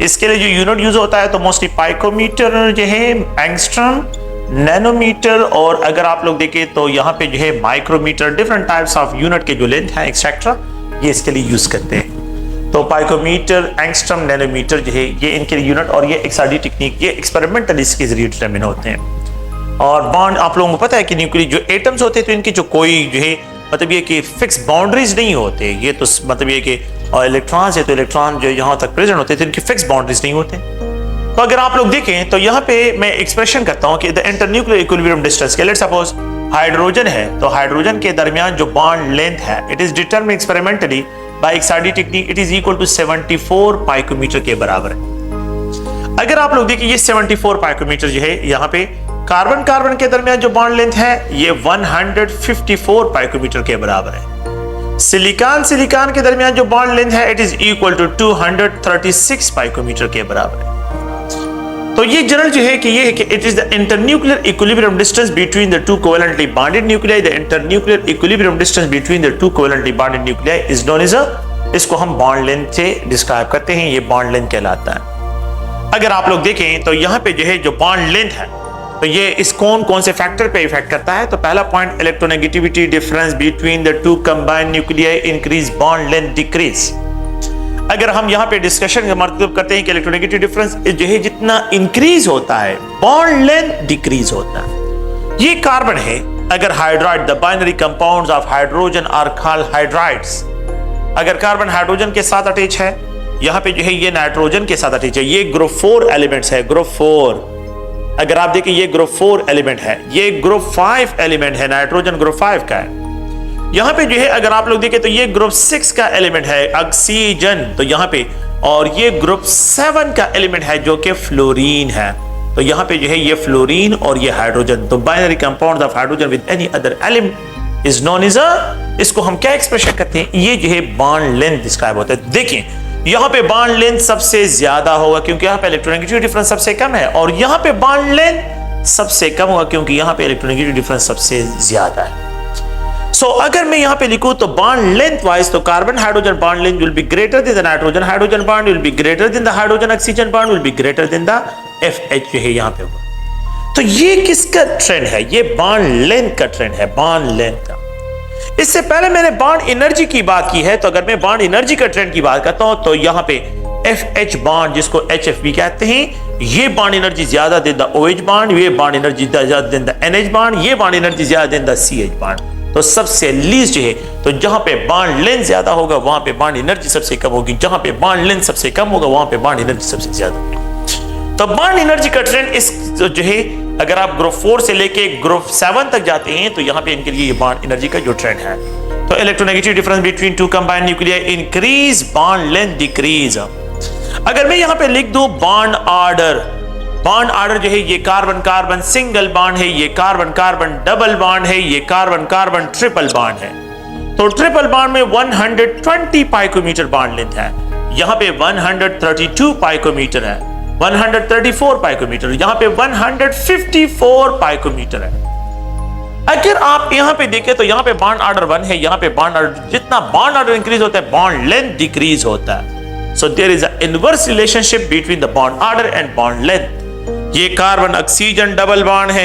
इसके लिए जो यूनिट यूज होता है तो मोस्टली पाइकोमीटर जो है, एंगस्ट्रम, नैनोमीटर, और अगर आप लोग देखें तो यहाँ पे जो है micrometre, different types of unit के जो लेंथ है एक्सेट्रा, ये इसके लिए यूज करते हैं. तो पाइकोमीटर, एंगस्ट्रम, नैनोमीटर जो है ये इनके यूनिट, और ये XRD टेक्निक ये एक्सपेरिमेंटल इसके जरिए डिटरमिन होते हैं. और बॉन्ड आप लोगों को पता है कि न्यूक्लियर जो एटम्स होते हैं तो इनकी जो कोई जो है मतलब ये कि फिक्स बाउंड्रीज नहीं होते. ये तो मतलब ये कि इलेक्ट्रॉन्स है तो इलेक्ट्रॉन जो यहाँ तक प्रेजेंट होते हैं तो इनकी फिक्स बाउंड्रीज नहीं होते. तो अगर आप लोग देखें तो यहाँ पे मैं एक्सप्रेशन करता हूँ कि द इंटरन्यूक्लियर इक्विलिब्रियम डिस्टेंस के, लेट्स सपोज हाइड्रोजन है तो हाइड्रोजन के दरमियान जो बॉन्ड लेंथ है it is determined experimentally by XRD technique. It is equal to 74 picometre के बराबर है. अगर आप लोग देखें ये 74 पाइकोमीटर जो है यहाँ पे कार्बन कार्बन के दरमियान जो बॉन्ड लेंथ है ये 154 पाइकोमीटर के बराबर है. सिलिकॉन सिलिकॉन के दरमियान जो बॉन्ड लेंथ है इट इज इक्वल टू 236 पाइकोमीटर के बराबर है. तो ये जनरल जो है कि ये है कि it is the internuclear equilibrium distance between the two covalently bonded nuclei. The internuclear equilibrium distance between the two covalently bonded nuclei is known as इसको हम बॉन्ड लेंथ से डिस्क्राइब करते हैं. ये बॉन्ड लेंथ कहलाता है. अगर आप लोग देखें तो यहाँ पे जो है जो बॉन्ड लेंथ है तो ये इस कौन से फैक्टर पे इफेक्ट करता है. तो पहला point, electronegativity difference between the two combined nuclei increase, bond length decrease. अगर हम यहाँ पे डिस्कशन का मतलब करते हैं कि इलेक्ट्रोनेगेटिव डिफरेंस जो है जितना इंक्रीज होता है बॉन्ड लेंथ डिक्रीज होता है. ये कार्बन है. अगर hydride, the binary compounds of hydrogen are called hydrides. अगर कार्बन हाइड्रोजन के साथ अटैच है, यहाँ पे जो है ये नाइट्रोजन के साथ अटैच है, ये ग्रुप 4 एलिमेंट्स है. ग्रुप 4 अगर आप देखें ये ग्रुप 4 एलिमेंट है, ये ग्रुप 5 एलिमेंट है, नाइट्रोजन ग्रुप 5 का है. यहाँ पे जो है अगर आप लोग देखें तो ये ग्रुप 6 का एलिमेंट है ऑक्सीजन, तो यहाँ पे, और ये ग्रुप 7 का एलिमेंट है जो कि फ्लोरीन है. तो यहाँ पे जो है ये फ्लोरीन और ये हाइड्रोजन. तो binary compound of hydrogen with any other element is known as इसको हम क्या एक्सप्रेशन करते हैं, ये जो है बॉन्ड लेंथ डिस्क्राइब होता है. देखिए यहां पे बॉन्ड लेंथ सबसे ज्यादा होगा क्योंकि यहां पे इलेक्ट्रोनेगेटिविटी डिफरेंस सबसे कम है, और यहां पे बॉन्ड लेंथ सबसे कम होगा क्योंकि यहां पे इलेक्ट्रोनेगेटिविटी डिफरेंस सबसे ज्यादा है। अगर मैं यहां पे लिखूं तो बॉन्ड लेंथ वाइज तो carbon hydrogen bond length will be greater than the nitrogen hydrogen bond will be greater than the hydrogen oxygen bond will be greater than the FH जो है यहां पे होगा। तो ये किसका ट्रेंड है? ये बॉन्ड लेंथ का ट्रेंड है, बॉन्ड लेंथ का। इससे पहले मैंने बॉन्ड एनर्जी की बात की है, तो अगर मैं बॉन्ड एनर्जी का ट्रेंड की बात करता हूं तो यहां पे FH बॉन्ड जिसको HF भी कहते हैं, ये बॉन्ड एनर्जी ज्यादा देन द OH बॉन्ड, ये बॉन्ड एनर्जी ज्यादा देन द NH बॉन्ड, ये बॉन्ड एनर्जी ज्यादा देन द CH बॉन्ड। तो सबसे लीस्ट जो है, तो जहां पे बॉन्ड लेंथ ज्यादा होगा वहां पे बॉन्ड एनर्जी सबसे कम होगी, जहां पे बॉन्ड लेंथ सबसे कम होगा वहां पे बॉन्ड एनर्जी सबसे ज्यादा होगी। तो बॉन्ड एनर्जी का ट्रेंड इस जो है, अगर आप ग्रुप 4 से लेके ग्रुप 7 तक जाते हैं तो यहां पे इनके लिए ये बॉन्ड एनर्जी का जो ट्रेंड है, तो electronegative difference between to combined nuclear increase, bond length decrease. अगर मैं यहां पे लिख दूं बॉन्ड ऑर्डर, बॉन्ड ऑर्डर जो है ये कार्बन कार्बन सिंगल बॉन्ड है, ये कार्बन कार्बन डबल बॉन्ड है, ये कार्बन कार्बन ट्रिपल बॉन्ड है। तो ट्रिपल बॉन्ड में 120 पाइकोमीटर बॉन्ड लेंथ है, यहां पे 132 पाइकोमीटर है, 134 पाइकोमीटर, यहां पे 154 पाइकोमीटर है। अगर आप यहां पे देखें तो यहां पे बॉन्ड ऑर्डर 1 है, यहां पे बॉन्ड ऑर्डर, जितना बॉन्ड ऑर्डर इंक्रीज होता है बॉन्ड लेंथ डिक्रीज होता है। So there is a inverse relationship between the bond order and bond length. ये कार्बन ऑक्सीजन डबल बॉन्ड है,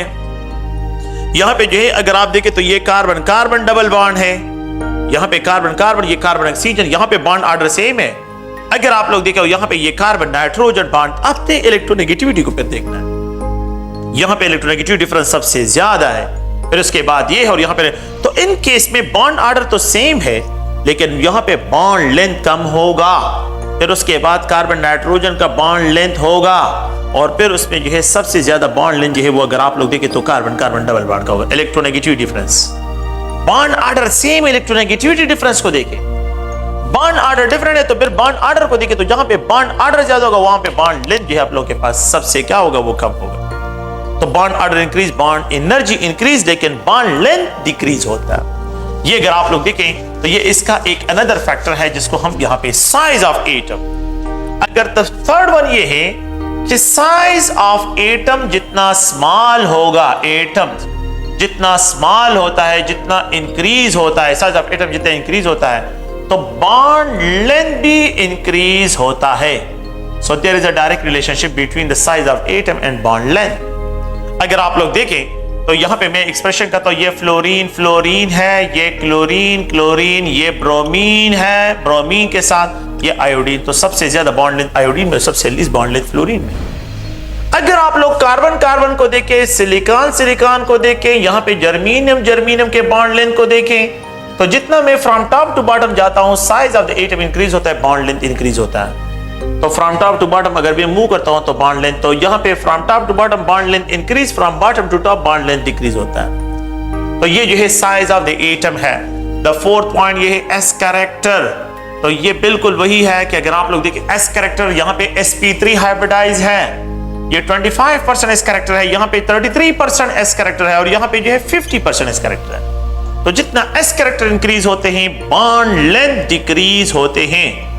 यहां पे जो है अगर आप देखें तो ये कार्बन कार्बन डबल बॉन्ड है, यहां पे कार्बन कार्बन, ये कार्बन ऑक्सीजन, यहां पे बॉन्ड ऑर्डर सेम है। अगर आप लोग देखें यहां पे ये कार्बन नाइट्रोजन बॉन्ड, अपने इलेक्ट्रोनेगेटिविटी को पे देखना है, यहां पे इलेक्ट्रोनेगेटिविटी डिफरेंस सबसे ज्यादा है, फिर उसके बाद ये है और यहां पे, तो इन केस में बॉन्ड ऑर्डर तो सेम है लेकिन यहां पे बॉन्ड लेंथ कम होगा, फिर उसके बाद कार्बन नाइट्रोजन का बॉन्ड लेंथ होगा, और फिर उसमें जो है सबसे ज्यादा बॉन्ड लेंथ जो है वो अगर आप लोग देखें तो कार्बन कार्बन डबल बॉन्ड का होगा। Electronegativity difference, bond order same, electronegativity difference को देखें, बॉन्ड ऑर्डर डिफरेंट है तो फिर बॉन्ड ऑर्डर को देखें तो जहां पे बॉन्ड ऑर्डर ज्यादा होगा वहां पे बॉन्ड लेंथ जो है आप लोग के पास सबसे क्या होगा, वो कम होगा। तो bond order increase, bond energy increase, लेकिन बॉन्ड लेंथ डिक्रीज होता है। ये अगर आप लोग देखें तो ये इसका एक अनदर फैक्टर है जिसको हम यहाँ पे साइज ऑफ एटम। अगर थर्ड वन ये है कि साइज ऑफ एटम जितना स्मॉल होगा, एटम जितना स्मॉल होता है, जितना इंक्रीज होता है, साइज ऑफ एटम जितना इंक्रीज होता है तो बॉन्ड लेंथ भी इंक्रीज होता है। So there is a direct relationship between the size of atom and bond length. अगर आप लोग देखें तो यहां पे मैं एक्सप्रेशन करता हूं, ये फ्लोरीन फ्लोरीन है, ये क्लोरीन क्लोरीन, ये ब्रोमीन है, ब्रोमीन के साथ ये आयोडीन, तो सबसे ज्यादा बॉन्ड लेंथ आयोडीन में, सबसे लीस्ट बॉन्ड लेंथ फ्लोरीन में। अगर आप लोग कार्बन कार्बन को देखें, सिलिकॉन सिलिकॉन को देखें, यहां पे जर्मीनियम जर्मीनियम के बॉन्ड लेंथ को देखें, तो जितना मैं फ्रॉम टॉप टू बॉटम जाता हूं size of the atom increase होता है, बॉन्ड लेंथ इंक्रीज होता है। तो फ्रॉम टॉप टू बॉटम अगर मैं मूव करता हूं तो बॉन्ड लेंथ, तो यहां पे from top to bottom bond length increase, from bottom to top bond length decrease होता है। तो ये जो है साइज ऑफ द एटम है। द फोर्थ पॉइंट ये है एस कैरेक्टर। तो ये बिल्कुल वही है कि अगर आप लोग देखिए एस कैरेक्टर, यहां पे sp3 हाइब्रिडाइज है, ये 25% एस कैरेक्टर है, यहां पे 33% एस कैरेक्टर है, और यहां पे जो है 50% एस कैरेक्टर है। तो जितना एस कैरेक्टर इंक्रीज होते हैं बॉन्ड लेंथ डिक्रीज होते हैं।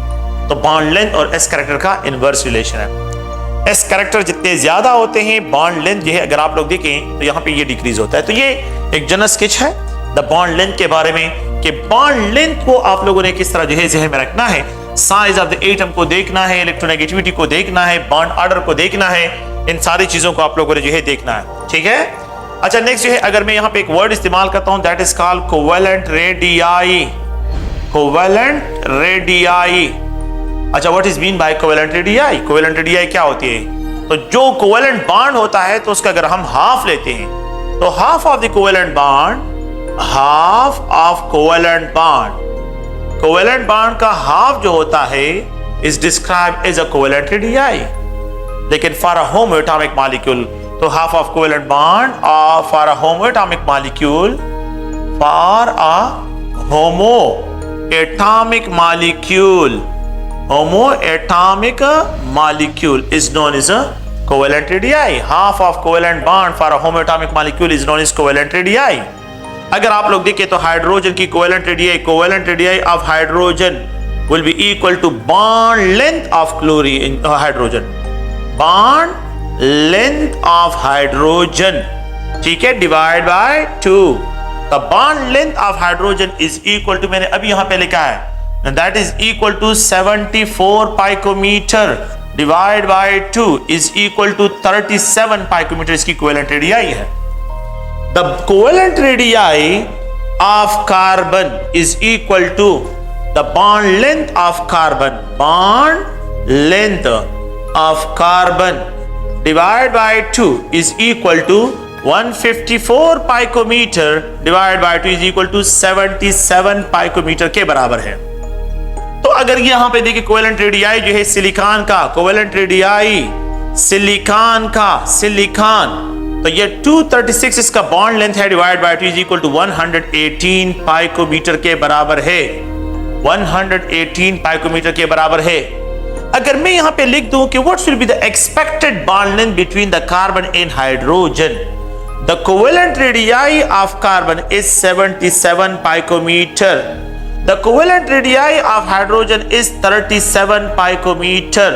तो बॉन्ड लेंथ और एस कैरेक्टर का इनवर्स रिलेशन है। एस कैरेक्टर जितने ज्यादा होते हैं बॉन्ड लेंथ जो है अगर आप लोग देखें तो यहां पे ये डिक्रीज होता है। तो ये एक जनरल स्केच है द बॉन्ड लेंथ के बारे में कि बॉन्ड लेंथ को आप लोगों ने किस तरह जो है ज़हन में रखना है, साइज ऑफ द एटम को देखना है, इलेक्ट्रोनेगेटिविटी को देखना है, बॉन्ड ऑर्डर को देखना है, इन सारी चीजों को आप लोगों ने जो है देखना है। ठीक है। अच्छा नेक्स्ट जो है अगर मैं यहां पे एक वर्ड इस्तेमाल करता हूं that is called covalent radii. Covalent radii. अच्छा what is mean by covalent radii? Covalent radii क्या होती है? तो जो कोवेलेंट बॉन्ड होता है तो उसका अगर हम हाफ लेते हैं तो half of the covalent bond, half of covalent bond, covalent bond का हाफ जो होता है is described as a covalent radii. लेकिन फॉर अ होमोएटॉमिक मॉलिक्यूल तो half of covalent bond for a homoatomic molecule, for a homoatomic molecule, homoatomic molecule is known as a covalent radii. Half of covalent bond for a homoatomic molecule is known as covalent radii. अगर आप लोग देखें तो hydrogen की covalent radii, covalent radii of hydrogen will be equal to bond length of chlorine hydrogen, bond length of hydrogen, ठीक है, divide by 2। the bond length of hydrogen is equal to, मैंने अभी यहां पे लिखा है, that is equal to 74 picometer divide by 2 is equal to 37 picometer, इसकी covalent radii है। the covalent radii of carbon is equal to the bond length of carbon, bond length of carbon divided by 2 is equal to 154 picometer divided by 2 is equal to 77 picometer के बराबर है। तो अगर यहां पे देखिए covalent radii जो है सिलिकॉन का, कोवेलेंट रेडियाई सिलिकॉन का, सिलिकॉन, तो ये 236 इसका बॉन्ड लेंथ है divide by 2 is equal to 118 picometre के बराबर है, 118 पाइकोमीटर के बराबर है। अगर मैं यहां पे लिख दूं कि what will be the expected bond length between the carbon and hydrogen, the covalent radii of carbon is 77 picometer, the covalent radii of hydrogen is 37 picometer.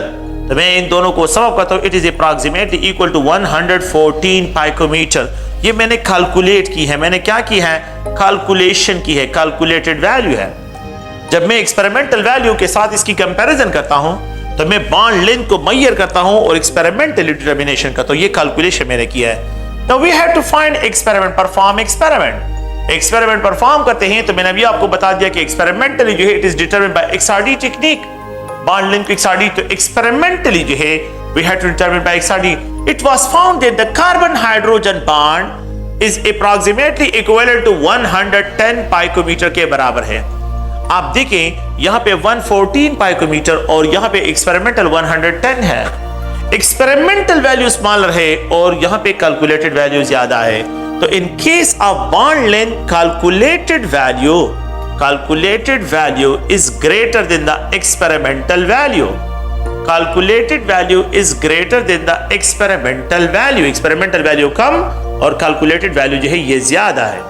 तो मैं इन दोनों को सम करता हूं, it is approximately equal to 114 picometer. ये मैंने calculate की है, मैंने क्या की है, कैलकुलेशन की है, कैलकुलेटेड वैल्यू है। जब मैं एक्सपेरिमेंटल वैल्यू के साथ इसकी कंपैरिजन करता हूं तो मैं बॉन्ड लेंथ को मेजर करता हूं और एक्सपेरिमेंटली डिटर्मिनेशन करता हूं। ये कैलकुलेशन मैंने किया है। Now we have to find experiment, perform experiment. Experiment perform करते हैं तो मैंने अभी आपको बता दिया कि एक्सपेरिमेंटली जो है it is determined bye XRD technique, bond length XRD। तो experimentally जो है we had to determine by XRD, it was found that the carbon hydrogen bond is approximately equivalent to 110 picometer के बराबर है। आप देखें यहां पे 114 पाइकोमीटर और यहां पे एक्सपेरिमेंटल 110 है। एक्सपेरिमेंटल वैल्यू स्मॉलर है और यहां पे कैलकुलेटेड वैल्यू ज्यादा है। तो in case of bond length calculated value is greater than the experimental value, calculated value is greater than the experimental value, experimental value कम और calculated value जो है ये ज्यादा है।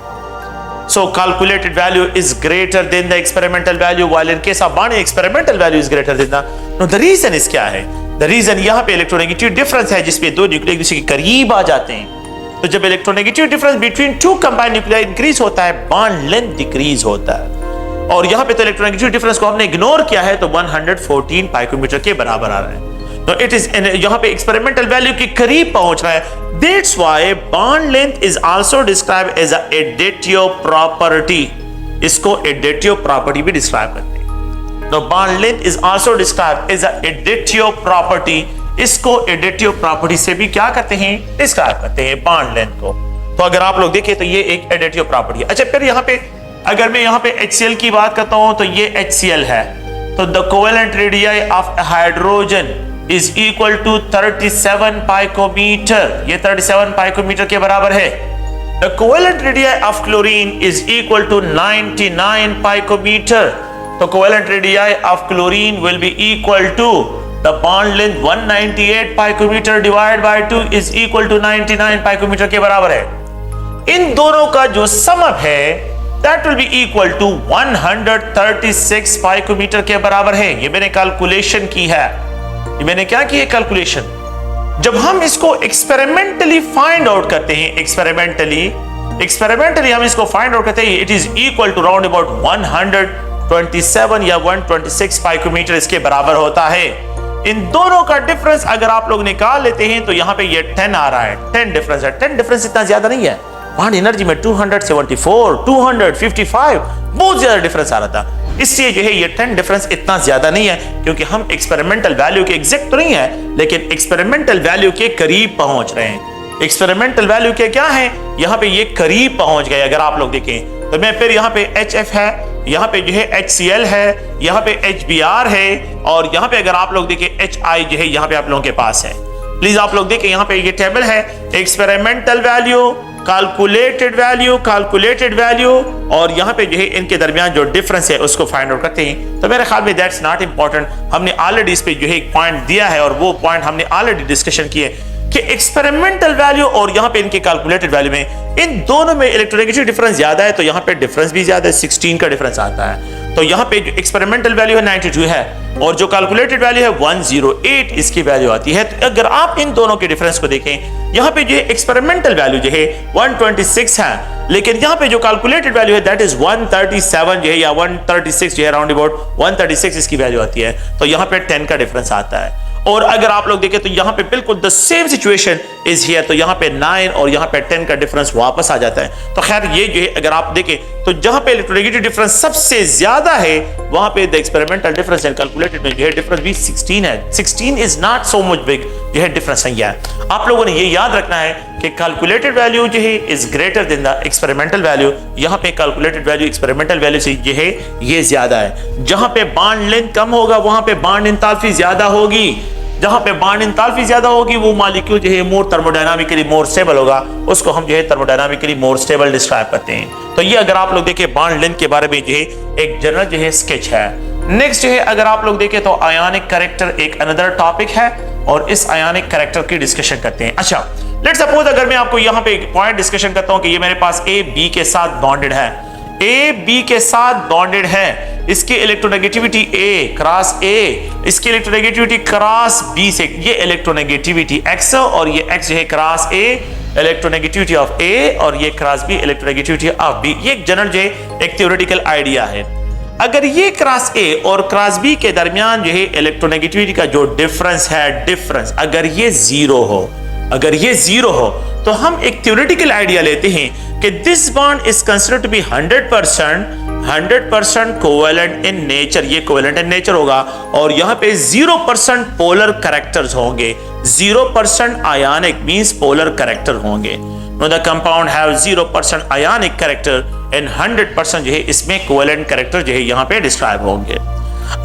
so calculated value is greater than the experimental value while in case of bond experimental value is greater than the, no the reason is क्या है, the reason यहाँ पे इलेक्ट्रोनेगेटिव डिफरेंस है जिसपे दो न्यूक्लियर एक दूसरे के करीब आ जाते हैं। तो जब electronegative difference between to combined nuclear increase होता है, बॉन्ड लेंथ डिक्रीज होता है। और यहां पे तो इलेक्ट्रोनेगेटिव डिफरेंस को हमने इग्नोर किया है तो 114 पाइकोमीटर के बराबर आ रहा है। तो इट इज यहां पे एक्सपेरिमेंटल वैल्यू के करीब पहुंच रहा है। That's why bond length is also described as a additive property, इसको एडिटिव प्रॉपर्टी भी डिस्क्राइब करते हैं। तो bond length is also described as a additive property, इसको एडिटिव प्रॉपर्टी से भी क्या करते हैं, डिस्क्राइब करते हैं बॉन्ड लेंथ को। तो अगर आप लोग देखें तो ये एक एडिटिव प्रॉपर्टी है। अच्छा फिर यहां पे अगर मैं यहां पे HCl की बात करता हूं तो ये HCl है, तो the covalent radii of hydrogen is equal to 37 picometer, ये 37 पाइकोमीटर के बराबर है। The covalent radii of chlorine is equal to 99 picometer, तो covalent radii of chlorine will be equal to the bond length 198 picometer divide by 2 is equal to 99 picometer के बराबर है। इन दोनों का जो समअप है that will be equal to 136 पाइकोमीटर के बराबर है। ये मैंने कैलकुलेशन की है, ये मैंने क्या की है कैलकुलेशन। जब हम इसको एक्सपेरिमेंटली फाइंड आउट करते हैं, एक्सपेरिमेंटली हम इसको फाइंड आउट करते हैं, it is equal to round about 127 या 126 पाइकोमीटर इसके बराबर होता है। इन दोनों का डिफरेंस अगर आप लोग निकाल लेते हैं तो यहां पे ये 10 आ रहा है, 10 डिफरेंस है। 10 डिफरेंस इतना ज्यादा नहीं है, बॉन्ड एनर्जी में 274, 255 बहुत ज्यादा डिफरेंस आ रहा था। इसलिए जो है ये 10 डिफरेंस इतना ज्यादा नहीं है, क्योंकि हम एक्सपेरिमेंटल वैल्यू के एग्जैक्ट तो नहीं है लेकिन एक्सपेरिमेंटल वैल्यू के करीब पहुंच रहे हैं। एक्सपेरिमेंटल वैल्यू के क्या है, यहाँ पे ये करीब पहुंच गए। अगर आप लोग देखें तो मैं फिर यहाँ पे HF है, यहाँ पे जो है HCl है, यहाँ पे HBr है और यहाँ पे अगर आप लोग देखें HI जो है यहाँ पे आप लोगों के पास है। प्लीज आप लोग देखें यहाँ पे ये टेबल है, एक्सपेरिमेंटल वैल्यू, कैलकुलेटेड वैल्यू और यहाँ पे जो है इनके दरमियान जो डिफरेंस है उसको फाइंड आउट करते हैं। तो मेरे ख्याल में दैट्स नॉट इंपॉर्टेंट, हमने ऑलरेडी इस पे जो है एक पॉइंट दिया है और वो पॉइंट हमने ऑलरेडी डिस्कशन किए कि एक्सपेरिमेंटल वैल्यू और यहाँ पे इनके कैलकुलेटेड वैल्यू में इन दोनों में इलेक्ट्रोनेगेटिव डिफरेंस ज्यादा है, तो यहाँ पे डिफरेंस भी ज्यादा है, 16 का डिफरेंस आता है। तो यहाँ पे जो एक्सपेरिमेंटल वैल्यू है 92 है और जो कैलकुलेटेड वैल्यू है 108 इसकी वैल्यू आती है। तो अगर आप इन दोनों के डिफरेंस को देखें, यहाँ पे जो एक्सपेरिमेंटल वैल्यू जो है 126 है, लेकिन यहाँ पे जो कैलकुलेटेड वैल्यू है दैट इज 137 जो है या 136 जो है, राउंड अबाउट 136 इसकी वैल्यू आती है। तो यहाँ पे 10 का डिफरेंस आता है। और अगर आप लोग देखें तो यहाँ पे बिल्कुल the same situation is here, तो यहाँ पे 9 और यहाँ पे 10 का डिफरेंस वापस आ जाता है। तो खैर ये जो है अगर आप देखें तो जहां पे इलेक्ट्रोनेगेटिव डिफरेंस सबसे ज्यादा है वहां पे the experimental difference and calculated में जो है डिफरेंस भी 16 है। 16 is not so much big जो है डिफरेंस नहीं है। आप लोगों ने ये याद रखना है कि कैलकुलेटेड वैल्यू जो है is greater than the experimental value. यहाँ पे कैलकुलेटेड वैल्यू एक्सपेरिमेंटल वैल्यू से जो है ये ज्यादा है। जहां पे बॉन्ड लेंथ कम होगा वहां पे बॉन्ड एंथैल्पी ज्यादा होगी। जहां पे बॉन्ड एंथैल्पी ज्यादा होगी वो मॉलिक्यूल जो है मोर थर्मोडायनामिकली मोर स्टेबल होगा, उसको हम जो है थर्मोडायनामिकली मोर स्टेबल डिस्क्राइब करते हैं। तो ये अगर आप लोग देखें बॉन्ड लेंथ के बारे में जो है एक जनरल जो है स्केच है। नेक्स्ट जो है अगर आप लोग देखें तो आयोनिक कैरेक्टर एक अनदर टॉपिक है और इस आयोनिक कैरेक्टर की डिस्कशन करते हैं। अच्छा, लेट्स सपोज अगर मैं आपको यहाँ पे एक पॉइंट डिस्कशन करता हूँ कि ये मेरे पास ए बी के साथ बॉन्डेड है, ए बी के साथ बॉन्डेड है, इसकी इलेक्ट्रोनेगेटिविटी ए क्रॉस ए, इसकी इलेक्ट्रोनेगेटिविटी क्रॉस बी से, ये इलेक्ट्रोनेगेटिविटी एक्स और ये एक्स जो है cross A electronegativity of A और ये cross B electronegativity of B. ये एक जनरल जो है एक थ्योरेटिकल आइडिया है। अगर ये क्रॉस ए और क्रॉस बी के दरमियान जो है इलेक्ट्रोनेगेटिविटी का जो डिफरेंस है, डिफरेंस अगर ये जीरो हो, अगर ये जीरो हो तो हम एक थ्योरेटिकल आइडिया लेते हैं कि this bond is considered to be 100% covalent in nature. ये कोवेलेंट इन नेचर होगा और यहाँ पे 0% पोलर कैरेक्टर्स होंगे। 0% आयोनिक मींस पोलर कैरेक्टर होंगे। No the compound have 0% ionic character and 100% जो है इसमें कोवेलेंट कैरेक्टर जो है यहाँ पे डिस्क्राइब होंगे।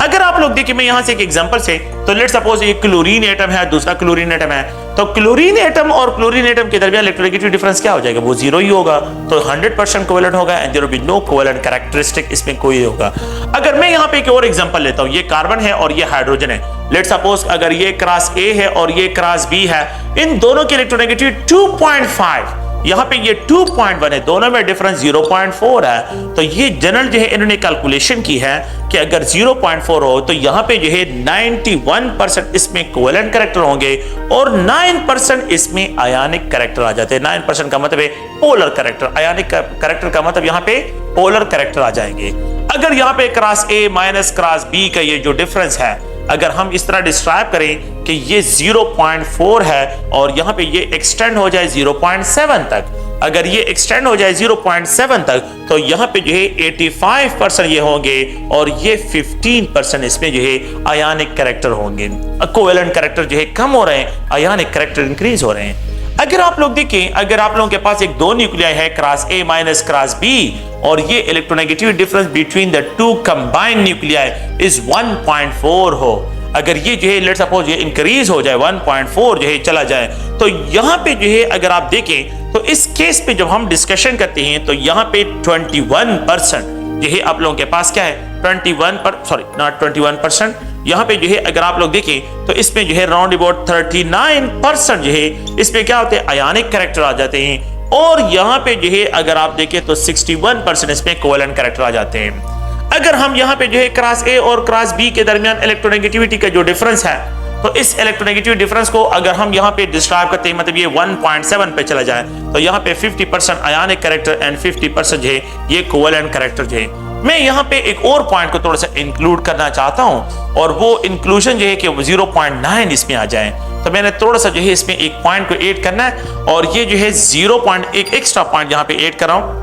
अगर आप लोग देखिए मैं यहां से एक एग्जांपल से, तो लेट्स सपोज ये क्लोरीन एटम है, दूसरा क्लोरीन एटम है, तो क्लोरीन एटम और क्लोरीन एटम के दरमियान इलेक्ट्रोनेगेटिव डिफरेंस क्या हो जाएगा? वो जीरो ही होगा। तो 100% कोवेलेंट होगा and there will be no covalent characteristic इसमें कोई होगा। अगर मैं यहां पे एक और एग्जांपल लेता हूं, ये कार्बन है और ये हाइड्रोजन है। लेट्स सपोज अगर ये क्रॉस ए है और ये क्रॉस बी है, इन दोनों की इलेक्ट्रोनेगेटिविटी 2.5, यहाँ पे ये 2.1 है, दोनों में डिफरेंस 0.4 है। तो ये जनरल जो है इन्होंने कैलकुलेशन की है कि अगर 0.4 हो तो यहाँ पे जो है 91% इसमें कोवेलेंट कैरेक्टर होंगे और 9% इसमें आयोनिक कैरेक्टर आ जाते हैं। 9% का मतलब है पोलर कैरेक्टर, आयोनिक कैरेक्टर का मतलब यहाँ पे पोलर कैरेक्टर आ जाएंगे। अगर यहाँ पे cross A minus cross B का ये जो डिफरेंस है, अगर हम इस तरह डिस्क्राइब करें कि ये 0.4 है और यहाँ पे ये एक्सटेंड हो जाए 0.7 तक, अगर ये एक्सटेंड हो जाए 0.7 तक तो यहाँ पे जो है 85% ये होंगे और ये 15% इसमें जो है आयोनिक कैरेक्टर होंगे। कोवेलेंट कैरेक्टर जो है कम हो रहे हैं, आयोनिक कैरेक्टर इंक्रीज हो रहे हैं। अगर आप लोग देखें, अगर आप लोगों के पास एक दो न्यूक्लियाई है cross A minus cross B और ये electronegative difference between the two combined nuclei is 1.4 हो, अगर ये जो है लेट्स सपोज ये इंक्रीज हो जाए 1.4 जो है चला जाए, तो यहाँ पे जो है अगर आप देखें तो इस केस पे जब हम डिस्कशन करते हैं तो यहाँ पे 21% जो है आप लोगों के पास क्या है 21% यहाँ पे जो है अगर आप लोग देखें तो इसमें जो है राउंड अबाउट 39% जो है इसमें क्या होते हैं आयोनिक कैरेक्टर आ जाते हैं और यहाँ पे जो है अगर आप देखें तो 61% इसमें कोवेलेंट कैरेक्टर आ जाते हैं। अगर हम यहाँ पे जो है क्रॉस ए और क्रॉस बी के दरमियान इलेक्ट्रोनेगेटिविटी का जो डिफरेंस है, तो इस इलेक्ट्रोनेगेटिव डिफरेंस को अगर हम यहाँ पे डिस्क्राइब करते हैं मतलब ये 1.7 पे चला जाए तो यहाँ पे 50% आयोनिक कैरेक्टर एंड 50% जो है ये कोवेलेंट कैरेक्टर जो है। मैं यहाँ पे एक और पॉइंट को थोड़ा सा इंक्लूड करना चाहता हूँ और वो इंक्लूजन जो है कि 0.9 इसमें आ जाए, तो मैंने थोड़ा सा जो है इसमें एक पॉइंट को ऐड करना है और ये जो है 0.1 एक्स्ट्रा पॉइंट यहाँ पे ऐड कर रहा हूँ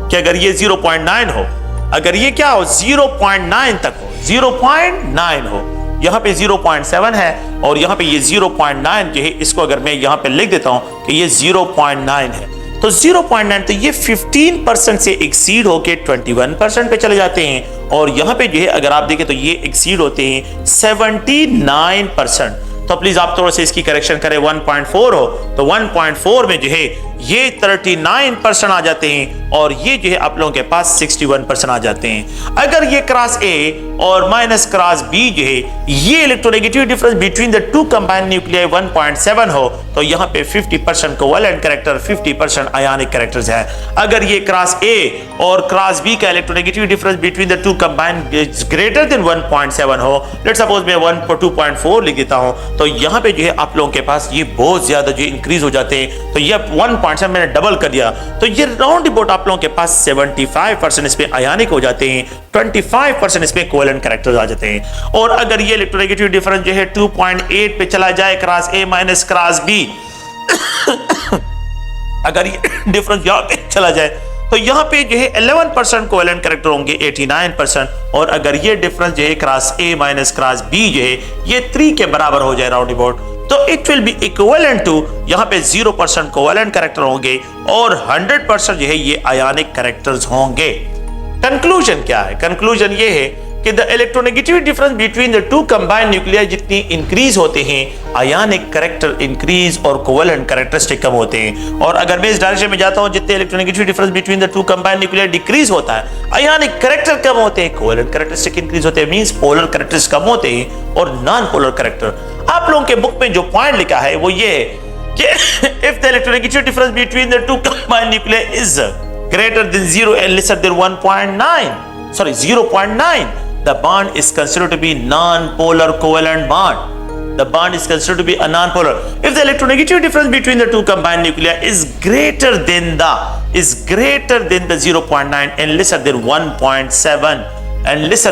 कि अगर ये 0.9 हो, अगर ये क्या हो 0.9 तक हो, 0.9 हो, यहाँ पे 0.7 है और यहाँ पे ये 0.9 जो है इसको अगर मैं यहाँ पे लिख देता हूँ कि ये 0.9 है, तो 0.9 तो ये 15% से एक्सीड होके 21% पे चले जाते हैं और यहाँ पे जो है अगर आप देखें तो ये एक्सीड होते हैं 79%। तो प्लीज आप थोड़ा सा इसकी करेक्शन करें, 1.4 हो तो 1.4 में जो है ये 39% आ जाते हैं और ये जो है आप लोगों के पास 61% आ जाते हैं। अगर ये क्रॉस ए और माइनस क्रॉस बी जो है ये electronegative difference between the two combined nuclei 1.7 हो तो यहाँ पे 50% कोवेलेंट कैरेक्टर 50% आयनिक कैरेक्टर्स है। अगर ये क्रॉस ए और क्रॉस बी का electronegative difference between the two combined is greater than 1.7 हो, लेट्स सपोज मैं 2.4 लिख देता हूं, तो यहाँ पे जो है आप लोगों के पास ये बहुत ज्यादा जो इंक्रीज हो जाते हैं। तो ये 1.7 मैंने डबल कर दिया तो ये राउंड अबाउट आप लोगों के पास 75% इसमें आयनिक हो जाते हैं, 25% इसमें कोवेलेंट कैरेक्टर्स आ जाते हैं। और अगर ये इलेक्ट्रोनेगेटिव डिफरेंस जो है 2.8 पे चला जाए cross A minus cross B अगर ये डिफरेंस यहाँ पे चला जाए तो यहाँ पे जो है 11% कोवेलेंट कैरेक्टर होंगे 89%। और अगर ये डिफरेंस जो है cross A minus cross B जो है ये 3 के बराबर हो जाए राउंड अबाउट, तो it will be equivalent to यहाँ पे 0% कोवेलेंट कैरेक्टर होंगे और 100% जो है ये आयनिक कैरेक्टर्स होंगे। कंक्लूजन क्या है? कंक्लूजन ये है कि the electronegativity difference between the two combined nuclei जितनी इंक्रीज होते हैं आयनिक कैरेक्टर इंक्रीज और कोवेलेंट कैरेक्टरिस्टिक कम होते हैं। और अगर मैं इस डायरेक्शन में जाता हूं जितने electronegative difference between the two combined nuclei decrease होता है आयनिक कैरेक्टर कम होते हैं, कोवेलेंट कैरेक्टरिस्टिक इंक्रीज होते हैं, मींस पोलर कैरेक्टरिस्टिक कम होते हैं और नॉन पोलर कैरेक्टर। आप लोगों के बुक में जो पॉइंट लिखा है वो ये है कि if the electronegative difference between the two combined nuclei is greater than 0 and lesser than 0.9, the bond is considered to be non-polar covalent bond. The bond is considered to be a non-polar. If the electronegativity difference between the two combined nuclei is greater than the 0.9 and lesser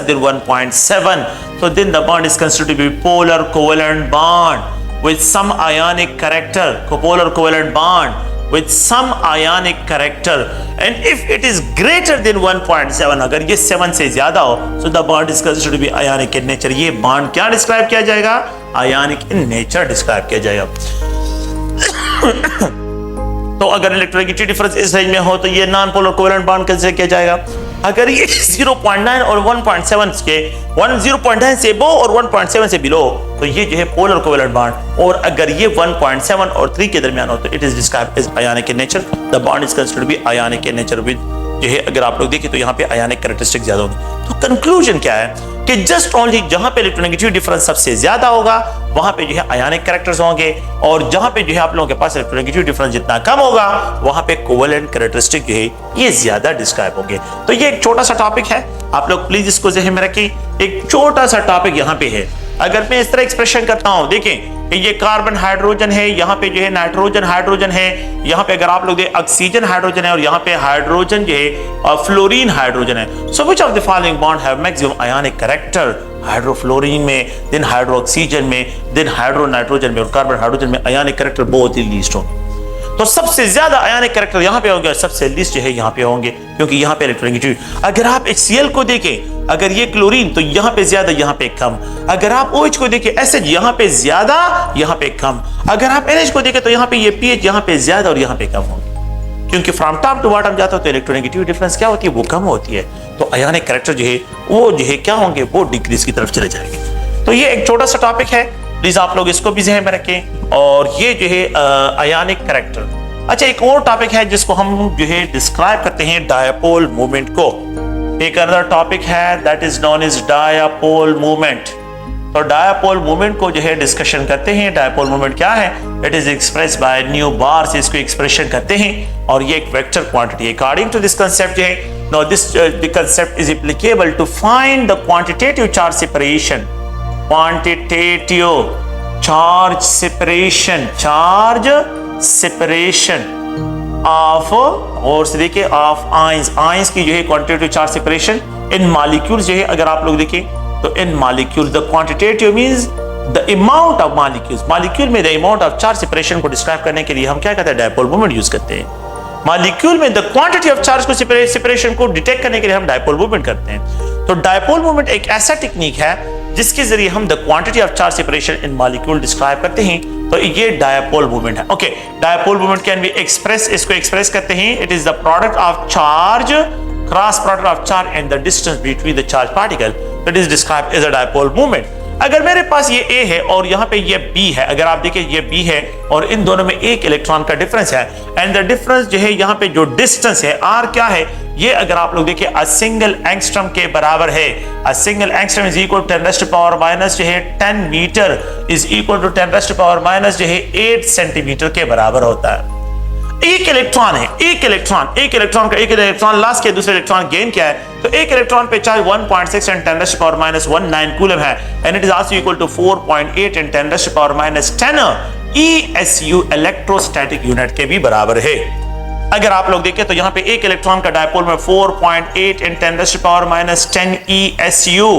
than 1.7, so then the bond is considered to be polar covalent bond with some ionic character, copolar covalent bond with some ionic character, and if it is greater than 1.7, अगर ये 7 से ज्यादा हो, so the bond is considered to be ionic in nature. ये bond क्या describe किया जाएगा? Ionic in nature describe किया जाएगा। तो अगर इलेक्ट्रोनेगेटिव डिफरेंस इस रेंज में हो तो ये non polar covalent bond consider किया जाएगा। अगर ये 0.9 और 1.7 के 0.9 से अबव और 1.7 से बिलो तो ये जो है पोलर कोवेलेंट बॉन्ड। और अगर ये 1.7 और 3 के दरमियान हो तो it is described as ionic in nature. The bond is considered to be ionic in nature with जो है अगर आप लोग देखें तो यहाँ पे आयनिक कैरेक्टरिस्टिक ज्यादा होगी। तो कंक्लूजन क्या है कि जस्ट ओनली जहां पे इलेक्ट्रोनेगेटिव डिफरेंस सबसे ज्यादा होगा वहां पे जो है आयनिक कैरेक्टर्स होंगे और जहां पे जो है आप लोगों के पास इलेक्ट्रोनेगेटिव डिफरेंस जितना कम होगा वहां पे कोवेलेंट कैरेक्टरिस्टिक जो है ये ज्यादा डिस्क्राइब होंगे। तो ये एक छोटा सा टॉपिक है, आप लोग प्लीज इसको ज़हन में रखिए। एक छोटा सा टॉपिक यहाँ पे है। अगर मैं इस तरह एक्सप्रेशन करता हूं, देखें ये कार्बन हाइड्रोजन है, यहाँ पे जो है नाइट्रोजन हाइड्रोजन है, यहाँ पे अगर आप लोग देखें ऑक्सीजन हाइड्रोजन है और यहाँ पे हाइड्रोजन जो है फ्लोरीन हाइड्रोजन है। So which of the following bond have maximum ionic character? Hydrofluorine में, देन हाइड्रो ऑक्सीजन में, देन हाइड्रो नाइट्रोजन में और कार्बन हाइड्रोजन में आयनिक कैरेक्टर बहुत ही लीस्ट होंगे। तो सबसे ज्यादा आयनिक कैरेक्टर यहाँ पे होंगे और सबसे लीस्ट जो है यहाँ पे होंगे क्योंकि यहाँ पे इलेक्ट्रोनेगेटिव। अगर आप HCl को देखें, अगर ये क्लोरीन तो यहाँ पे ज्यादा यहाँ पे कम। अगर आप OH को देखें एसिड यहाँ पे ज्यादा यहाँ पे कम। अगर आप NH को देखें तो यहाँ पे ये pH यहाँ पे ज्यादा और यहाँ पे कम होंगे क्योंकि फ्रॉम टॉप टू बॉटम जाता हो तो इलेक्ट्रोनेगेटिव डिफरेंस क्या होती है वो कम होती है। तो आयनिक कैरेक्टर जो है वो जो है क्या होंगे वो डिक्रीज की तरफ चले जाएंगे। तो ये एक छोटा सा टॉपिक है, प्लीज आप लोग इसको भी ज़हन में रखें। और ये जो है आयनिक कैरेक्टर। अच्छा, एक और टॉपिक है जिसको हम जो है डिस्क्राइब करते हैं डायपोल मूवमेंट को। एक अदर टॉपिक है that is known as dipole movement. तो डायपोल मूवमेंट को जो है डिस्कशन करते हैं। डायपोल मूवमेंट क्या है? It is express by new bar से इसको एक्सप्रेशन करते हैं और ये एक वेक्टर क्वांटिटी है। अकॉर्डिंग टू दिस कांसेप्ट जो है, now this the concept is applicable to find the quantitative charge separation. Quantitative charge separation of, और से देखिए ऑफ आयंस की जो है quantitative charge separation in molecules जो है अगर आप लोग देखें तो in molecule the quantitative means the amount of molecules. Molecule में the amount of charge separation को डिस्क्राइब करने के लिए हम क्या कहते हैं? डायपोल मूवमेंट यूज करते हैं। मॉलिक्यूल में द क्वांटिटी ऑफ चार्ज को सेपरेशन को डिटेक्ट करने के लिए हम डायपोल मूवमेंट करते हैं। तो डायपोल मूवमेंट एक ऐसा टेक्निक है जिसके जरिए हम the quantity of charge separation in molecule describe करते हैं। तो ये डायपोल मूवमेंट है। Okay, dipole movement can be express, इसको एक्सप्रेस करते हैं। It is the product of charge, cross product of charge and the distance between the charge particle, that is described as a dipole movement. अगर मेरे पास ये A है और यहाँ पे ये B है, अगर आप देखें ये B है और इन दोनों में एक इलेक्ट्रॉन का डिफरेंस है, एंड द डिफरेंस जो है यहाँ पे जो डिस्टेंस है R क्या है, ये अगर आप लोग देखिए अ सिंगल एंगस्ट्रॉम के बराबर है। A single angstrom is equal to 10⁻⁻⁻ जो है 10 मीटर इज इक्वल टू 10⁻⁻⁻ जो है 8 सेंटीमीटर के बराबर होता है। एक इलेक्ट्रॉन है, एक इलेक्ट्रॉन लास्ट के दूसरे इलेक्ट्रॉन गेन क्या है, तो एक इलेक्ट्रॉन पे चार्ज 1.6 × 10⁻⁻19 कूलम है, and it is also equal to 4.8 × 10⁻10 ESU electrostatic unit के भी बराबर है। अगर आप लोग देखें तो यहाँ पे एक इलेक्ट्रॉन का डायपोल में 4.8 × 10⁻10 ESU,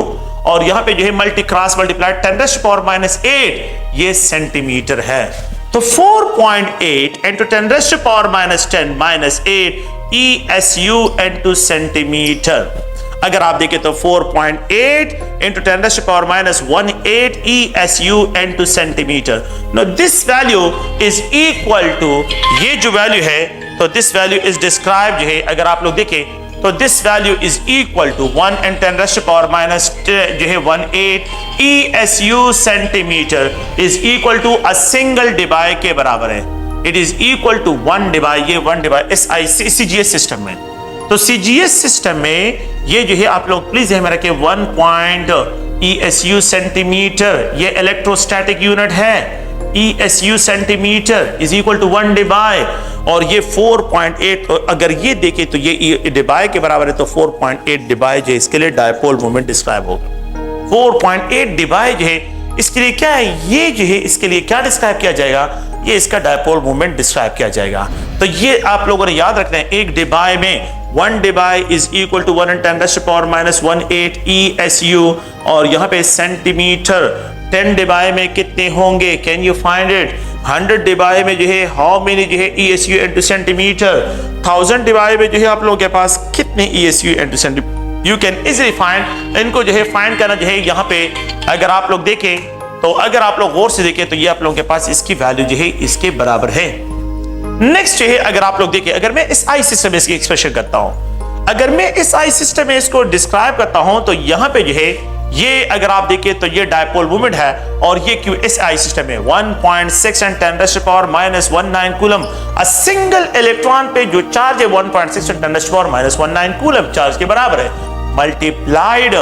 और यहाँ पे जो है मल्टीप्लाइड 10⁻8 ये सेंटीमीटर है। तो 4.8 × 10⁻10 -8 ESU into सेंटीमीटर। अगर आप देखें तो 4.8 × 10⁻18 ESU into centimetre. Now this value is equal to, ये जो वैल्यू है तो दिस वैल्यू इज डिस्क्राइब जो है, अगर आप लोग देखें तो this value is equal to 1 × 10⁻⁻18 जो है 18 ESU centimetre is equal to a single debye के बराबर है। It is equal to 1 debye, ये 1 डिबाई CGS सिस्टम में। तो CGS सिस्टम में ये जो है आप लोग प्लीज ध्यान में रखें 1 ESU सेंटीमीटर ये इलेक्ट्रोस्टैटिक यूनिट है। ESU centimetre is equal to 1 debye, और ये 4.8 अगर ये देखें तो ये डिबाई के बराबर है, तो 4.8 डिबाई जो है इसके लिए डायपोल मोमेंट डिस्क्राइब होगा। 4.8 डिबाई जो है इसके लिए क्या है, ये जो है इसके लिए क्या डिस्क्राइब किया जाएगा, ये इसका डायपोल मोमेंट डिस्क्राइब किया जाएगा। तो ये आप लोगों ने याद रखना है, एक डिबाई में 1 Debye is equal to 1 × 10⁻18 ESU, और यहाँ पे सेंटीमीटर 10 डिबाई में कितने होंगे, can you find it. 100 debye में जो है हाउ मेनी जो है ESU into सेंटीमीटर। 1000 डिबाई में जो है आप लोगों के पास कितने ESU into centimetre, you can easily find. इनको जो है फाइंड करना जो है यहाँ पे अगर आप लोग देखें तो अगर आप लोग गौर से देखें तो ये आप लोगों के पास इसकी वैल्यू जो है इसके बराबर है। नेक्स्ट जो है अगर आप लोग देखें, अगर मैं इस आई सिस्टम में इसकी एक्सप्रेशन करता हूं, अगर मैं इस आई सिस्टम में इसको डिस्क्राइब करता हूं तो यहाँ पे जो है ये अगर आप देखें तो ये डायपोल मोमेंट है, और ये क्यों इस आई सिस्टम में 1.6 × 10⁻⁻19 कूलम। अ सिंगल इलेक्ट्रॉन पे जो चार्ज है 1.6 × 10⁻⁻19 कूलम चार्ज के बराबर है, मल्टीप्लाइड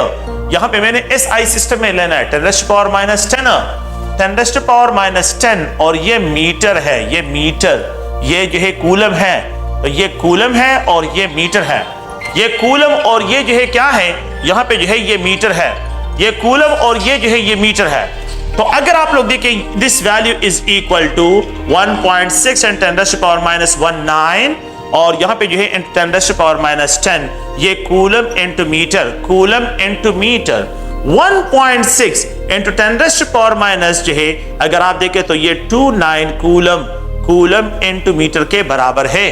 यहाँ पे मैंने इस आई सिस्टम में लेना है 10⁻10 और ये मीटर है, ये मीटर, ये जो है कूलम है, तो ये कूलम है और ये मीटर है। ये कूलम और ये जो है क्या है, यहाँ पे जो है ये मीटर है, ये कूलम और ये जो है ये मीटर है। तो अगर आप लोग देखें this value is equal to 1.6 × 10⁻19 और यहाँ पे जो है 10⁻10 ये coulomb into metre, coulomb into metre. 1.6 × 10⁻- जो है अगर आप देखें तो ये 29 कूलम, कूलम इनटू मीटर के बराबर है।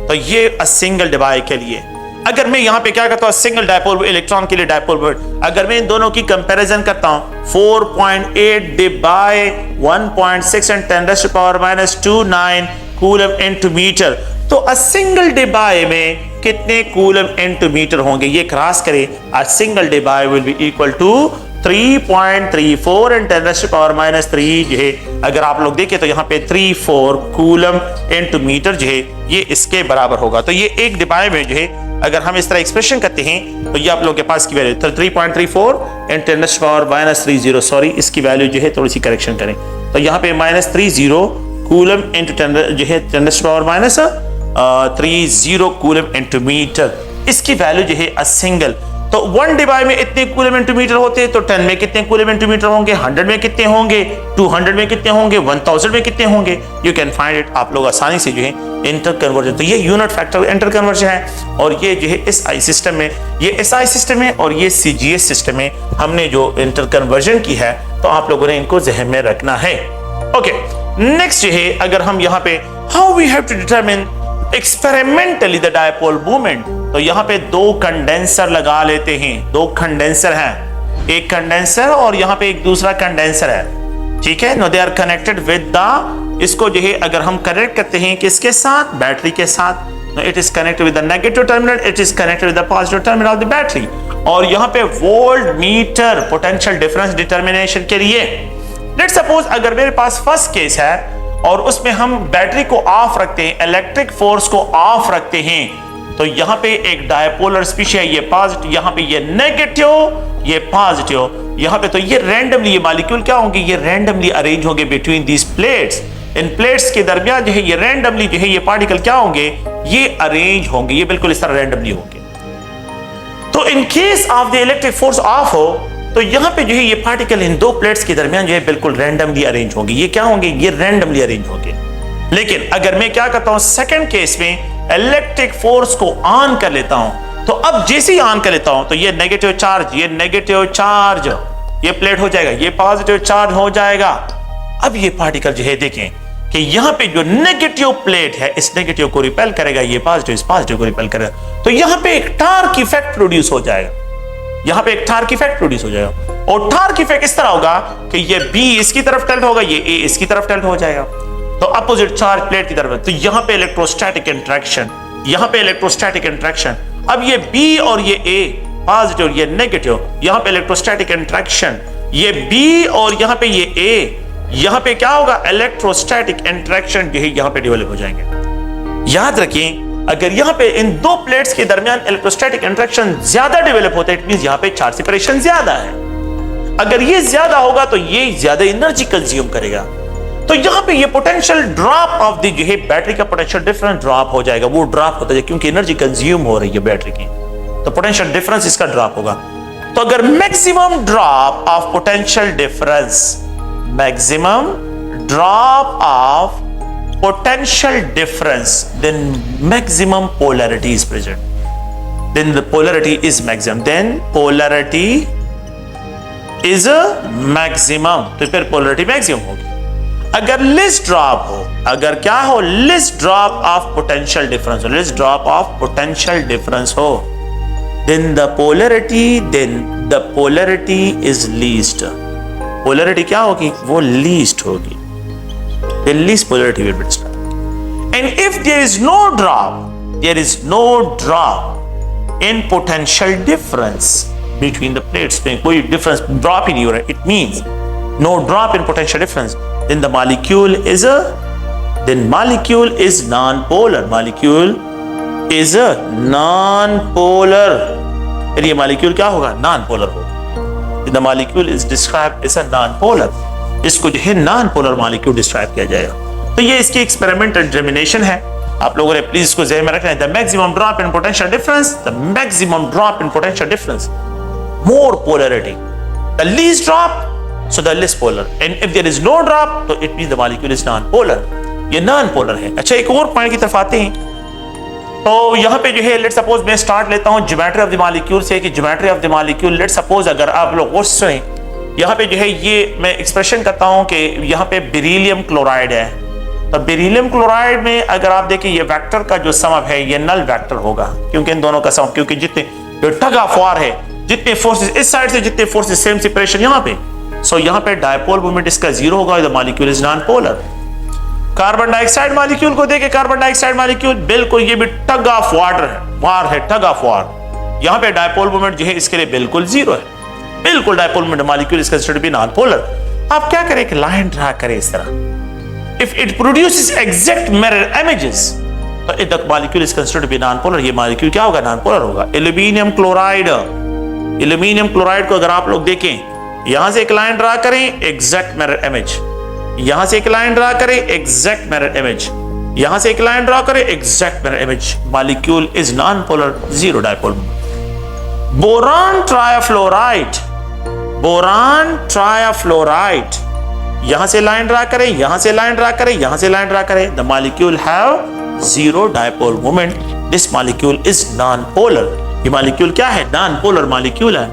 तो ये सिंगल डिवाइस के लिए अगर मैं यहाँ पे क्या करता हूँ, सिंगल डायपोल इलेक्ट्रॉन के लिए डायपोल, अगर मैं इन दोनों की कंपैरिजन करता हूँ 4.8 डिवाइड 1.6 × 10⁻29 कूलम इनटू मीटर, तो अ सिंगल डिवाइस में कितने कूलम इनटू मीटर होंगे, ये क्रॉस करें। A single device will be equal to 3.34 × 10⁻³ जो है अगर आप लोग देखें तो यहाँ पे 34 कूलम इनटू मीटर जो है ये इसके बराबर होगा। तो ये एक डिवाइस में जो है अगर हम इस तरह एक्सप्रेशन करते हैं तो ये आप लोगों के पास की वैल्यू 3.34 × 10⁻³ सॉरी इसकी वैल्यू जो है थोड़ी सी करेक्शन करें तो यहाँ पे -30 कूलम इनटू 10 जो है 10⁻³ कूलम इनटू मीटर, इसकी वैल्यू जो है अ सिंगल। तो 1 डिवाइस में इतने कूलम इनटू मीटर होते हैं तो 10 में कितने कूलम इनटू मीटर होंगे, 100 में कितने होंगे, 200 में कितने होंगे, 1000 में कितने होंगे। यू कैन फाइंड इट, आप लोग आसानी से जो है इंटर कन्वर्जन, तो ये यूनिट फैक्टर इंटर कन्वर्जन है और ये जो है इस आई सिस्टम में, ये एस आई सिस्टम है और ये CGS सिस्टम में हमने जो इंटर कन्वर्जन की है तो आप लोगों ने इनको जहन में रखना है। ओके नेक्स्ट जो है अगर हम यहाँ पे how we have to determine experimentally the dipole moment, तो यहाँ पे 2 कंडेंसर लगा लेते हैं, 2 कंडेंसर हैं, एक कंडेंसर और यहाँ पे एक दूसरा कंडेंसर है, ठीक है। No they are connected with the, इसको जो है अगर हम कनेक्ट करते हैं किसके साथ, बैटरी के साथ, it is connected with the negative terminal, it is connected with the positive terminal of the battery. और यहाँ पे volt meter potential difference determination के लिए, लेट्स सपोज अगर मेरे पास फर्स्ट केस है और उसमें हम बैटरी को ऑफ रखते हैं, इलेक्ट्रिक फोर्स को ऑफ रखते हैं, तो यहाँ पे एक डायपोलर स्पीशीज है, ये पॉजिटिव, यहाँ पे ये नेगेटिव, ये पॉजिटिव, यहाँ पे तो ये रैंडमली ये मॉलिक्यूल क्या होंगे, ये रैंडमली अरेंज होंगे between these plates. In plates के दरमियान जो है ये रैंडमली जो है ये पार्टिकल क्या होंगे, ये अरेंज होंगे, ये बिल्कुल इस तरह रैंडमली होंगे। तो in case of the electric force of हो तो यहाँ पे जो है ये पार्टिकल इन दो प्लेट्स के दरमियान जो है बिल्कुल रैंडमली अरेंज होंगे, ये क्या होंगे, ये रैंडमली अरेंज होंगे। लेकिन अगर मैं क्या करता हूं, सेकंड केस में इलेक्ट्रिक फोर्स को ऑन कर लेता हूं, तो अब जैसे ही ऑन कर लेता हूं तो ये नेगेटिव चार्ज, ये नेगेटिव चार्ज, ये प्लेट हो जाएगा, ये पॉजिटिव चार्ज हो जाएगा। अब ये पार्टिकल जो है देखें कि यहाँ पे जो नेगेटिव प्लेट है इस नेगेटिव को रिपेल करेगा, ये पॉजिटिव इस पॉजिटिव को रिपेल करेगा, तो यहाँ पे एक टार्क इफेक्ट प्रोड्यूस हो जाएगा, यहाँ पे एक टार्क इफेक्ट प्रोड्यूस हो जाएगा। और टार्क इफेक्ट इस तरह होगा कि ये बी इसकी तरफ टिल्ट होगा, ये ए इसकी तरफ टिल्ट हो जाएगा, तो अपोजिट चार्ज प्लेट की तरफ। तो यहाँ पे इलेक्ट्रोस्टैटिक इंटरेक्शन, यहाँ पे इलेक्ट्रोस्टैटिक इंटरेक्शन। अब ये बी और ये ए पॉजिटिव, ये नेगेटिव, यहाँ पे इलेक्ट्रोस्टैटिक इंटरेक्शन, ये बी और यहाँ पे ये ए, यहाँ पे क्या होगा, इलेक्ट्रोस्टैटिक इंटरेक्शन जो है यहाँ पे डेवलप हो जाएंगे। याद रखें अगर यहाँ पे इन दो प्लेट्स के दरमियान इलेक्ट्रोस्टैटिक इंटरेक्शन ज्यादा डेवलप होता है, इट मींस यहाँ पे चार्ज सेपरेशन ज्यादा है। अगर ये ज्यादा होगा तो ये ज्यादा एनर्जी कंज्यूम करेगा, तो यहाँ पे ये पोटेंशियल ड्रॉप ऑफ द जो है बैटरी का पोटेंशियल डिफरेंस ड्रॉप हो जाएगा, वो ड्रॉप होता है क्योंकि एनर्जी कंज्यूम हो रही है बैटरी की, तो पोटेंशियल डिफरेंस इसका ड्रॉप होगा। तो अगर maximum drop of potential difference, maximum drop of potential difference, then maximum polarity is present, then the polarity is maximum, then polarity is a maximum, तो फिर polarity maximum होगी। अगर less drop हो, अगर क्या हो, less drop of potential difference हो, less drop of potential difference हो, then the polarity is least, polarity क्या होगी, वो least होगी, the least polarity will be disturbed. And if there is no drop in potential difference between the plates, कोई difference drop ही नहीं हो रहा, it means no drop in potential difference, then the molecule is non-polar, molecule is a non-polar, फिर ये molecule क्या होगा, non-polar होगा, the molecule is described as a non-polar, इसको जो है नॉन पोलर मॉलिक्यूल डिस्क्राइब किया जाएगा। तो ये इसकी एक्सपेरिमेंटल डिटरमिनेशन है, आप लोगों ने प्लीज इसको ज़हन में रखना है। The maximum drop in potential difference, the maximum drop in potential difference, more polarity, the least drop so the less polar, and if there is no drop तो it means the molecule is non polar, ये non polar है। अच्छा एक और point की तरफ आते हैं, तो यहाँ पे जो है लेट्स सपोज मैं स्टार्ट लेता हूँ ज्योमेट्री ऑफ द मॉलिक्यूल से, कि geometry of the molecule, let's suppose अगर आप लोग वो सुने, यहाँ पे जो है ये मैं एक्सप्रेशन करता हूं कि यहाँ पे बेरिलियम क्लोराइड है, तो बेरिलियम क्लोराइड में अगर आप देखें ये वेक्टर का जो सम है ये नल वेक्टर होगा, क्योंकि इन दोनों का सम, क्योंकि जितने जो टग ऑफ वार है, जितने फोर्सेस इस साइड से, जितने फोर्सेस सेम सेपरेशन यहाँ पे, सो यहाँ पे डायपोल मूवमेंट इसका जीरो होगा, the molecule is non polar. Carbon dioxide molecule को देखें, कार्बन डाइऑक्साइड मॉलिक्यूल बिल्कुल ये भी टग ऑफ वाटर है, वार है, टग ऑफ वार, यहाँ पे डायपोल मूवमेंट जो है इसके लिए बिल्कुल जीरो है, बिल्कुल dipole movement, molecule is considered to be non polar. आप क्या करें, एक लाइन ड्रा करें इस तरह, if it produces exact mirror images तो it the molecule is considered to be non polar, ये मॉलिक्यूल क्या होगा, नॉन पोलर होगा। एल्यूमिनियम क्लोराइड, एल्यूमिनियम क्लोराइड को अगर आप लोग देखें, यहां से एक लाइन ड्रा करें, एग्जैक्ट मिरर इमेज, यहां से एक लाइन ड्रा करें, एग्जैक्ट मिरर इमेज, यहां से एक लाइन ड्रा करें, exact mirror image, molecule is non polar, zero dipole movement. Boron trifluoride, boron trifluoride, यहां से लाइन ड्रा करें, यहां से लाइन ड्रा करें, यहां से लाइन ड्रा करें, the molecule have zero dipole movement, this molecule is non polar, ये मॉलिक्यूल क्या है, नॉन पोलर मॉलिक्यूल है,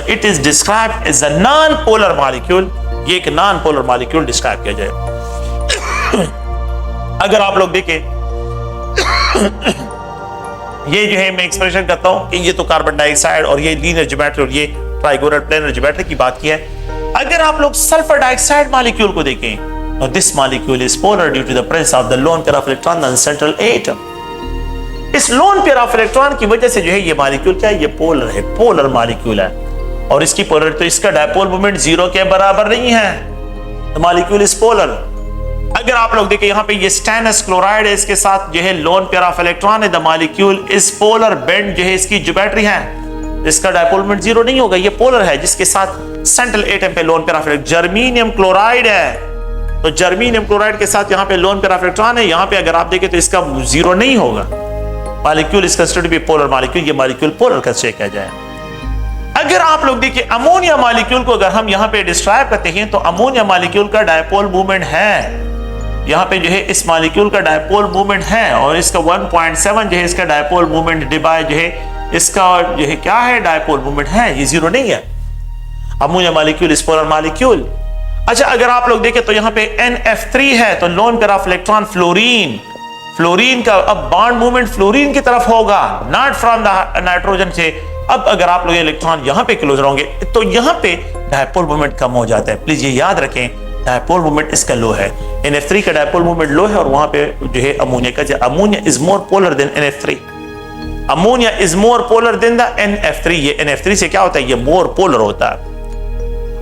it is described as a non polar molecule, ये एक नॉन पोलर मॉलिक्यूल डिस्क्राइब किया जाए। अगर आप लोग देखें ये जो है मैं एक्सप्रेशन करता हूं कि ये तो कार्बन डाइऑक्साइड और ये लीनियर ज्योमेट्री और ये ट्राइगोनल प्लेनर ज्योमेट्री की बात की है। अगर आप लोग सल्फर डाइऑक्साइड मॉलिक्यूल को देखें, तो this molecule is polar due to the presence of the lone pair of electron on central atom, इस लोन पेयर ऑफ इलेक्ट्रॉन की वजह से जो है ये मॉलिक्यूल क्या है, ये पोलर है, पोलर मॉलिक्यूल है। और इसकी पोलर, तो इसका डायपोल मोमेंट 0 के बराबर नहीं है, मॉलिक्यूल इज पोलर। अगर आप लोग देखें यहाँ पे ये स्टेनस क्लोराइड है, इसके साथ जो है लोन पेयर ऑफ इलेक्ट्रॉन है, the molecule is polar bend, जो है इसकी ज्योमेट्री है, इसका डायपोल मोमेंट 0 नहीं होगा, ये पोलर है, जिसके साथ सेंट्रल एटम पे loan pair of electron. Germanium chloride है, तो जर्मीनियम क्लोराइड के साथ यहाँ पे लोन पेयर ऑफ इलेक्ट्रॉन है, यहाँ पे अगर आप देखें तो इसका 0 नहीं होगा, molecule is considered to be polar molecule, ये मॉलिक्यूल पोलर कंसिडर किया जाए। अगर आप लोग देखिए अमोनिया मॉलिक्यूल को अगर हम यहाँ पे डिस्क्राइब करते हैं तो अमोनिया मॉलिक्यूल का डायपोल मूवमेंट है, यहाँ पे जो है इस मॉलिक्यूल का डायपोल मूवमेंट है, और इसका 1.7 जो है इसका डायपोल मूवमेंट डिवाइड जो है इसका जो है क्या है, डायपोल मूवमेंट है, ये 0 नहीं है। Ammonia molecule is polar molecule. अच्छा, अगर आप लोग देखें तो यहाँ पे NF3 है, तो loan pair of electron fluorine, fluorine का अब बॉन्ड मूवमेंट फ्लोरीन की तरफ होगा, नॉट फ्रॉम द नाइट्रोजन से। अब अगर आप लोग इलेक्ट्रॉन यहाँ पे क्लोजर होंगे तो यहाँ पे डायपोल मूवमेंट कम हो जाता है। प्लीज ये याद रखें, डायपोल मूवमेंट इसका लो है, NF3 का डायपोल मूवमेंट लो है, और वहां पे जो है अमोनिया का, ammonia is more polar than NF3, ammonia is more polar than the NF3। ये NF3 से क्या होता है, ये मोर पोलर होता है।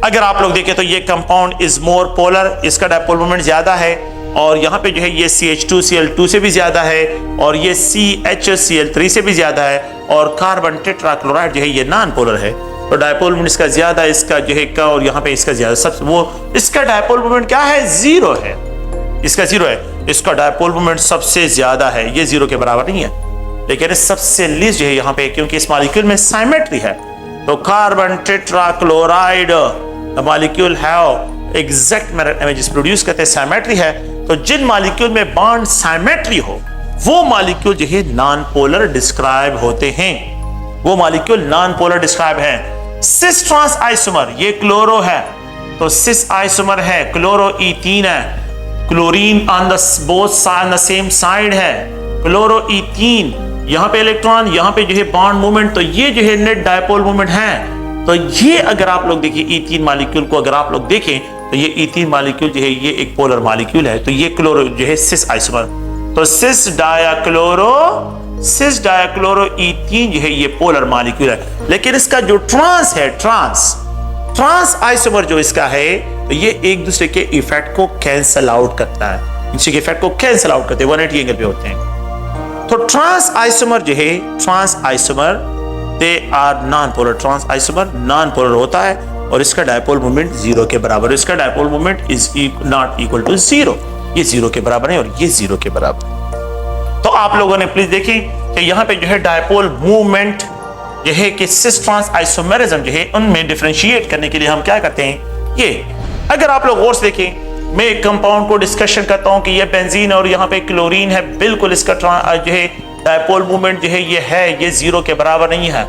अगर आप लोग देखें तो ये कंपाउंड इज मोर पोलर, इसका डायपोल मोमेंट ज्यादा है, और यहाँ पे जो है ये CH2Cl2 से भी ज्यादा है, और ये CHCl3 से भी ज्यादा है, और कार्बन टेट्राक्लोराइड जो है ये नॉन पोलर है, तो डायपोल मोमेंट इसका ज्यादा, इसका जो है का, और यहाँ पे इसका ज्यादा, सब वो इसका डायपोल मोमेंट क्या है, 0 है, इसका 0 है, इसका डायपोल मोमेंट सबसे ज्यादा है, ये 0 के बराबर नहीं है, लेकिन सबसे लीस्ट जो है यहाँ पे, क्योंकि इस मॉलिक्यूल में साइमेट्री है, तो carbon tetrachloride molecule have exact mirror images produce करते हैं, साइमेट्री है। तो जिन मॉलिक्यूल में बॉन्ड साइमेट्री हो वो मॉलिक्यूल जो है नॉन पोलर डिस्क्राइब होते हैं, वो मॉलिक्यूल नॉन पोलर डिस्क्राइब है। सिस ट्रांस आइसोमर, ये क्लोरो है, तो सिस आइसोमर है, क्लोरो E3 है, chlorine on the both side the same side है, क्लोरो E3, यहाँ पे इलेक्ट्रॉन, यहाँ पे जो है बॉन्ड मूवमेंट, तो ये जो है नेट डायपोल मूवमेंट है। तो ये अगर आप लोग देखिए E3 मॉलिक्यूल को अगर आप लोग देखें तो ये E3 मॉलिक्यूल जो है ये एक पोलर मॉलिक्यूल है, तो ये क्लोरो जो है सिस आइसोमर, तो सिस डायाक्लोरो E3 जो है ये पोलर मॉलिक्यूल है। लेकिन इसका जो ट्रांस है, ट्रांस आइसोमर जो इसका है, तो ये एक दूसरे के इफेक्ट को कैंसल आउट करता है, इनके इफेक्ट को कैंसल आउट करते हैं, 180 एंगल पे होते हैं। तो ट्रांस आइसोमर जो है, trans isomer they are non polar, trans isomer non polar होता है, और इसका डायपोल मोमेंट 0 के बराबर, इसका dipole moment is not equal to 0, ये 0 के बराबर है और ये 0 के बराबर। तो आप लोगों ने प्लीज देखें कि यहाँ पे जो है डायपोल मूवमेंट जो है कि सिस ट्रांस आइसोमेरिज्म जो है उनमें डिफरेंशिएट करने के लिए हम क्या करते हैं, ये अगर आप लोग और से देखें, मैं एक कंपाउंड को डिस्कशन करता हूं कि ये बेंजीन और यहाँ पे क्लोरीन है, बिल्कुल इसका जो है डायपोल मूवमेंट जो है ये 0 के बराबर नहीं है।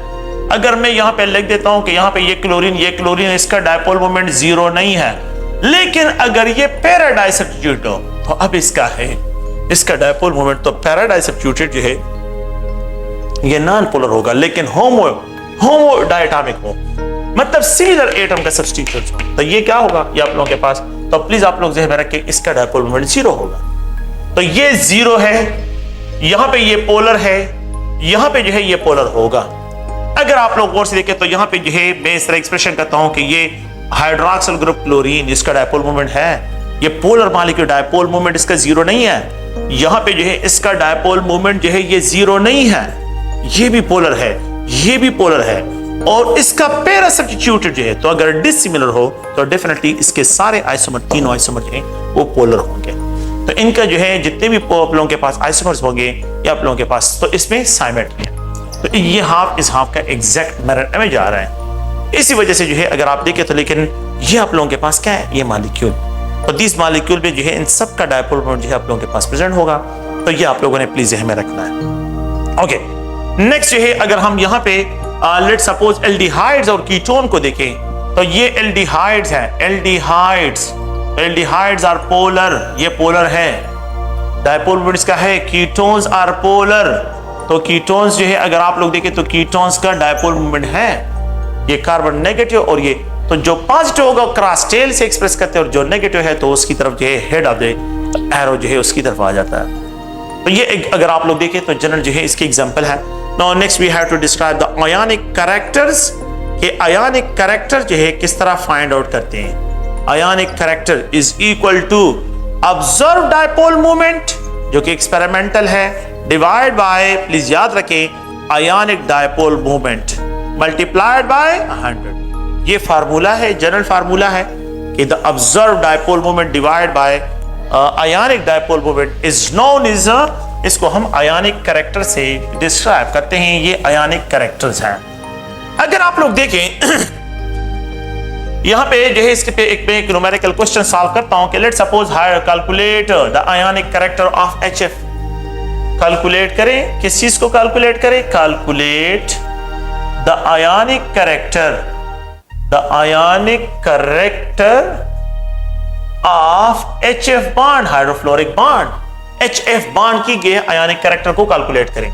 अगर मैं यहाँ पे लिख देता हूं कि यहाँ पे ये क्लोरीन इसका डायपोल मूवमेंट 0 नहीं है, लेकिन अगर ये पैराडाई सब्स्टिट्यूट हो तो अब इसका है, इसका डायपोल मूवमेंट तो पैराडाई सब्स्टिट्यूटेड जो है ये नॉन पोलर होगा, लेकिन होमो डायटोमिक हो, मतलब सिमिलर एटम का सब्स्टिट्यूट हो, तो ये क्या होगा, ये आप लोगों के पास, तो प्लीज आप लोग ज़हन में रखें इसका डायपोल मोमेंट 0 होगा। तो ये 0 है, यहां पे ये पोलर है, यहां पे जो है ये पोलर होगा। अगर आप लोग गौर से देखें तो यहां पे जो है मैं इस तरह एक्सप्रेशन करता हूं कि ये हाइड्रोक्सिल ग्रुप क्लोरीन, इसका डायपोल मोमेंट है, ये पोलर मॉलिक्यूल, डायपोल मोमेंट इसका 0 नहीं है। यहां पे जो है इसका डायपोल मोमेंट जो है ये 0 नहीं है, ये भी पोलर है, ये भी पोलर है, और इसका पैरा सब्स्टिट्यूटेड जो है, तो अगर डिसिमिलर हो तो डेफिनेटली इसके सारे आइसोमर, तीनों आइसोमर जो है वो पोलर होंगे। तो इनका जो है जितने भी आप लोगों के पास आइसोमर्स होंगे या आप लोगों के पास, तो इसमें साइमेट्री है, तो ये हाफ इस हाफ का एग्जैक्ट मिरर इमेज आ रहा है। इसी वजह से जो है अगर आप देखें तो, लेकिन ये आप लोगों के पास क्या है, ये मॉलिक्यूल, तो दिस मॉलिक्यूल में जो है इन सब का डायपोल मोमेंट जो है आप लोगों के पास प्रेजेंट होगा, तो ये आप लोगों ने प्लीज ज़हन में रखना है। ओके, नेक्स्ट जो है अगर हम यहाँ पे लेट सपोज एल्डिहाइड्स और कीटोन को देखें, तो ये एल्डिहाइड्स हैं, एल्डिहाइड्स आर पोलर, ये पोलर है, डायपोल मोमेंट इसका है। कीटोन्स आर पोलर, तो कीटोन्स जो है अगर आप लोग देखें तो कीटोन्स का डायपोल मोमेंट है, ये कार्बन नेगेटिव, और ये तो जो पॉजिटिव होगा क्रॉस टेल से एक्सप्रेस करते हैं, और जो नेगेटिव है तो उसकी तरफ जो है हेड ऑफ द एरो जो है उसकी तरफ आ जाता है। तो ये अगर आप लोग देखें तो जनरल जो है इसकी एग्जांपल है। Now next we have to describe the ionic characters, कि आयनिक कैरेक्टर जो है किस तरह फाइंड आउट करते हैं। Ionic character is equal to observe dipole moment जो कि एक्सपेरिमेंटल है, डिवाइड बाय, प्लीज याद रखें, ionic dipole moment multiplied by 100। ये फार्मूला है, जनरल फार्मूला है कि the observe dipole moment divide by ionic dipole moment is known is, इसको हम आयनिक कैरेक्टर से डिस्क्राइब करते हैं। ये आयनिक कैरेक्टर्स हैं। अगर आप लोग देखें यहां पे जो है इसके पे एक न्यूमेरिकल क्वेश्चन सॉल्व करता हूं कि let's suppose higher calculate the ionic character of HF। Calculate करें, किस चीज को कैलकुलेट करें? Calculate the ionic character, the ionic character of HF bond, hydrofluoric bond. HF bond की आयनिक कैरेक्टर को कैलकुलेट करें।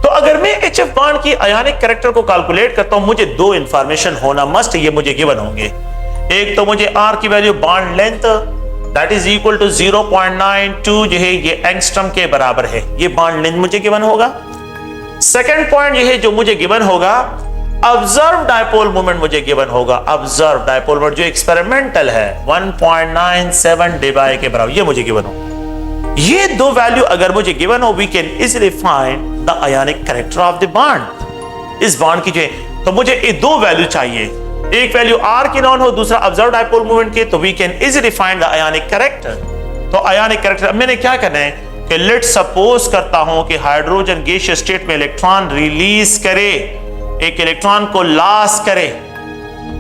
तो अगर मैं HF बॉन्ड की आयनिक कैरेक्टर को कैलकुलेट करता हूं, मुझे दो इंफॉर्मेशन होना मस्ट, ये मुझे गिवन होंगे। एक तो मुझे R की value bond length that is equal to 0.92 जो है ये एंगस्ट्रम के बराबर है, ये बॉन्ड लेंथ मुझे गिवन होगा। सेकंड पॉइंट ये है जो मुझे गिवन होगा, ऑब्जर्व डायपोल मोमेंट मुझे गिवन होगा। ऑब्जर्व डायपोल मोमेंट जो एक्सपेरिमेंटल है 1.97 डिबाई के बराबर, ये मुझे गिवन हो। ये दो वैल्यू अगर मुझे गिवन हो, we can easily find the ionic character of the bond. इस बॉन्ड की जो है तो मुझे ये दो वैल्यू चाहिए, एक वैल्यू R की नॉन हो, दूसरा ऑब्जर्व डायपोल मोमेंट के, तो we can easily find the ionic character. तो आयनिक कैरेक्टर अब मैंने क्या करना है कि लेट्स सपोज करता हूं कि हाइड्रोजन गैसियस स्टेट में इलेक्ट्रॉन रिलीज करे, एक इलेक्ट्रॉन को लॉस करे,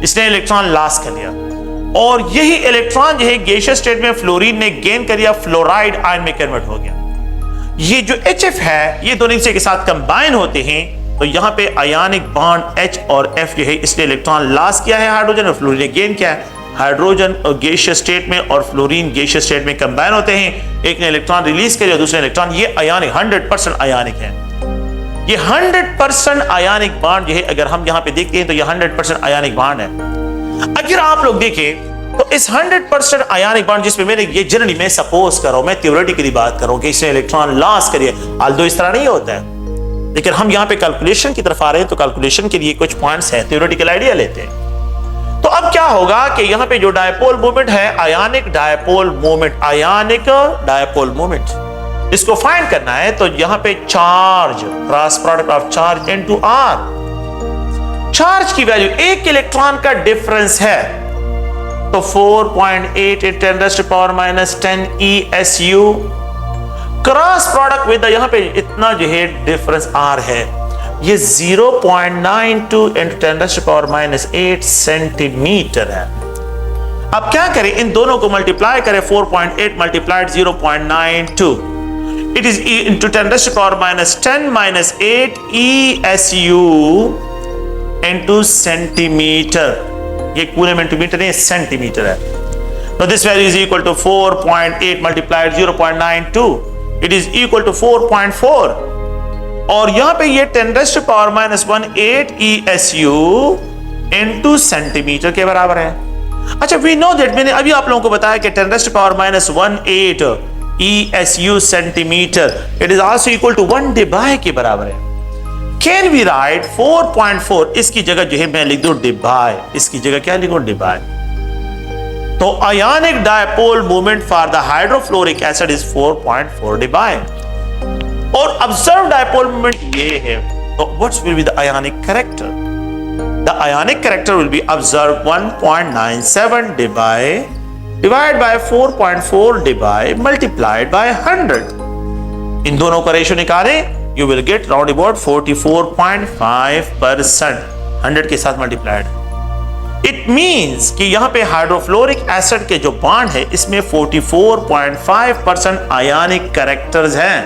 इसने इलेक्ट्रॉन लॉस कर लिया, और यही इलेक्ट्रॉन जो है गैसियस स्टेट में फ्लोरीन ने गेन कर लिया, फ्लोराइड आयन में कन्वर्ट हो गया। ये जो HF है ये दोनों एक साथ कंबाइन होते हैं, तो यहां पे आयनिक बॉन्ड H और F जो है इसने इलेक्ट्रॉन लॉस किया है हाइड्रोजन, और फ्लोरीन ने गेन किया है। हाइड्रोजन और गैसियस स्टेट में और फ्लोरीन गैसियस स्टेट में कंबाइन होते हैं, एक ने इलेक्ट्रॉन रिलीज किया, दूसरे इलेक्ट्रॉन, ये आयनिक 100% आयनिक है। ये 100% आयनिक बॉन्ड जो है अगर हम यहां पे देखते हैं तो ये 100% आयनिक बॉन्ड है। अगर आप लोग देखें तो इस 100% आयनिक बॉन्ड जिसमें मैंने ये जनरली मैं सपोज कर रहा हूं, मैं थ्योरेटिकली बात कर रहा हूं कि इसने इलेक्ट्रॉन लॉस करिए, आल्दो इस तरह नहीं होता है, लेकिन हम यहां पे कैलकुलेशन की तरफ आ रहे हैं, तो कैलकुलेशन के लिए कुछ पॉइंट्स हैं, थ्योरेटिकल आइडिया लेते हैं। तो अब क्या होगा कि यहां पे जो डायपोल मोमेंट है, आयनिक डायपोल मोमेंट, आयनिक डायपोल मोमेंट, इसको फाइंड करना है, तो यहां पे charge, cross product of charge into R, charge की वैल्यू एक इलेक्ट्रॉन का डिफरेंस है, तो 4.8 × 10⁻⁻10 ESU, क्रॉस प्रोडक्ट विद यहां पे इतना जो है डिफरेंस R है, ये 0.92 × 10⁻⁸ सेंटीमीटर है। अब क्या करें, इन दोनों को मल्टीप्लाई करें, 4.8 multiplied 0.92, it is into 10⁻10⁻8 ESU into centimetre, ये कूलम इंटू मीटर नहीं, सेंटीमीटर है। तो this value is equal to 4.8 multiplied 0.92, it is equal to 4.4, और यहां पे ये 10⁻⁻18 ESU into सेंटीमीटर के बराबर है। अच्छा, वी नो दैट, मैंने अभी आप लोगों को बताया कि 10⁻⁻18 ESU सेंटीमीटर, it is also equal to 1 debye के बराबर है। कैन वी राइट 4.4, इसकी जगह जो है मैं लिख दूं डिबाई, इसकी जगह क्या लिखूं, डिबाई। तो ionic dipole moment for the hydrofluoric acid is 4.4 debye, और ऑब्जर्व डायपोल मोमेंट ये है। तो what's will be the ionic character? The ionic character will be observe 1.97 debye divide by 4.4 debye multiplied by 100। इन दोनों का ratio निकालें, you will get round about 44.5%, 100 के साथ मल्टीप्लाइड। इट मींस कि यहां पे हाइड्रोफ्लोरिक एसिड के जो बॉन्ड है इसमें 44.5% आयनिक कैरेक्टर्स हैं,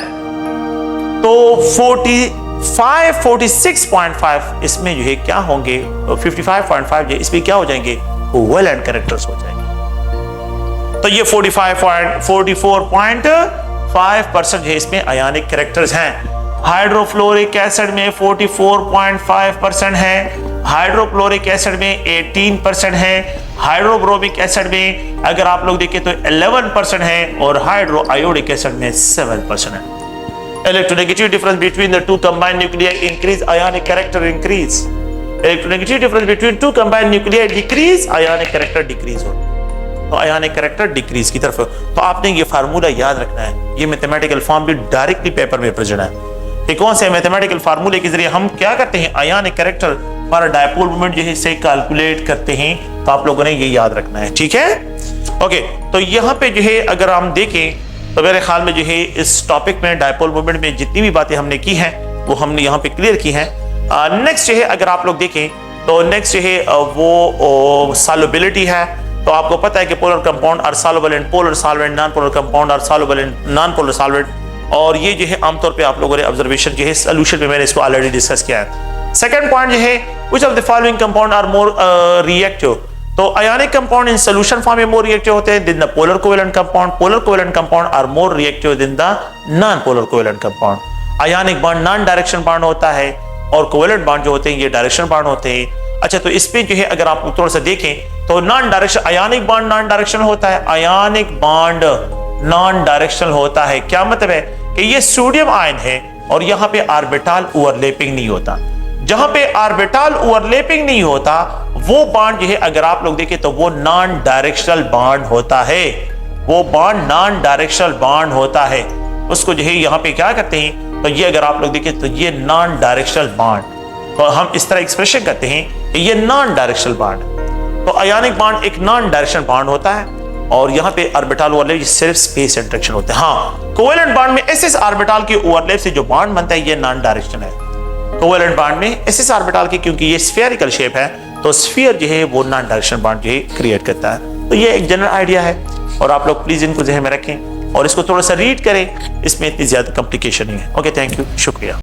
तो 46.5 इसमें जो है क्या होंगे, 55.5 जो इसमें क्या हो जाएंगे, कोवेलेंट कैरेक्टर्स हो जाएंगे। तो ये 44.5% जो है इसमें आयनिक कैरेक्टर्स हैं। हाइड्रोफ्लोरिक एसिड में 44.5% है, हाइड्रोक्लोरिक एसिड में 18% है, हाइड्रोब्रोमिक एसिड में अगर आप लोग देखें तो 11% है, और हाइड्रो आयोडिक एसिड में 7% है। Electronegativity difference between the two combined nuclei increase, ionic character increase. Electronegativity difference between two combined nuclei decrease, ionic character decrease होता है। तो ionic character decrease की तरफ, तो आपने ये फार्मूला याद रखना है। ये मैथमेटिकल फॉर्म भी डायरेक्टली पेपर में प्रेजेंट है कि कौन से मैथमेटिकल फार्मूले के जरिए हम क्या करते हैं, आयनिक कैरेक्टर पर डायपोल मोमेंट जो है इसे कैलकुलेट करते हैं। तो आप लोगों ने ये याद रखना है, ठीक है। ओके, तो यहाँ पे जो है अगर हम देखें तो मेरे ख्याल में जो है इस टॉपिक में डायपोल मोमेंट में जितनी भी बातें हमने की हैं वो हमने यहाँ पे क्लियर की हैं। नेक्स्ट जो है अगर आप लोग देखें तो नेक्स्ट जो है वो सॉल्युबिलिटी है। तो आपको पता है कि polar compound are soluble in polar solvent, non polar compound are soluble in non polar solvent. और ये जो है आमतौर पे आप लोगों ने ऑब्जर्वेशन जो है सोल्यूशन में मैंने इसको ऑलरेडी डिस्कस किया है। सेकंड पॉइंट जो है which of the following compound are more reactive. तो ionic compound in solution form में मोर रिएक्टिव होते हैं than the polar covalent compound. Polar covalent compound are more reactive than the non polar covalent compound. Ionic bond non direction bond होता है और covalent bond जो होते हैं ये डायरेक्शन बॉन्ड होते हैं। अच्छा, तो इस पे जो है अगर आप थोड़ा सा देखें तो नॉन डायरेक्शन, आयनिक बॉन्ड नॉन डायरेक्शन होता है, आयनिक बॉन्ड नॉन डायरेक्शनल होता है। क्या मतलब है कि ये सोडियम आयन है और यहाँ पे ऑर्बिटल ओवरलैपिंग नहीं होता। जहां पे ऑर्बिटल ओवरलैपिंग नहीं होता वो बॉन्ड जो है अगर आप लोग देखें तो वो नॉन डायरेक्शनल बॉन्ड होता है। वो बॉन्ड नॉन डायरेक्शनल बॉन्ड होता है, उसको जो है यहाँ पे क्या करते हैं, तो ये अगर आप लोग देखें तो ये नॉन डायरेक्शनल बॉन्ड, तो हम इस तरह एक्सप्रेशन करते हैं कि ये नॉन डायरेक्शनल बॉन्ड। तो आयनिक बॉन्ड एक नॉन डायरेक्शनल बॉन्ड होता है और यहाँ पे ऑर्बिटल ओवरलैप सिर्फ स्पेस इंटरेक्शन होते हैं। हाँ, कोवेलेंट बॉन्ड में एस ऑर्बिटल के ओवरलैप से जो बॉन्ड बनता है ये नॉन डायरेक्शनल है। कोवेलेंट बॉन्ड में एस ऑर्बिटल की क्योंकि ये स्फेरिकल शेप है तो स्फीयर जो है वो नॉन डायरेक्शनल बॉन्ड जो है क्रिएट करता है। तो ये एक जनरल आइडिया है और आप लोग प्लीज इनको ज़हन में रखें और इसको थोड़ा सा रीड करें, इसमें इतनी ज्यादा कॉम्प्लिकेशन नहीं है। ओके, थैंक यू, शुक्रिया।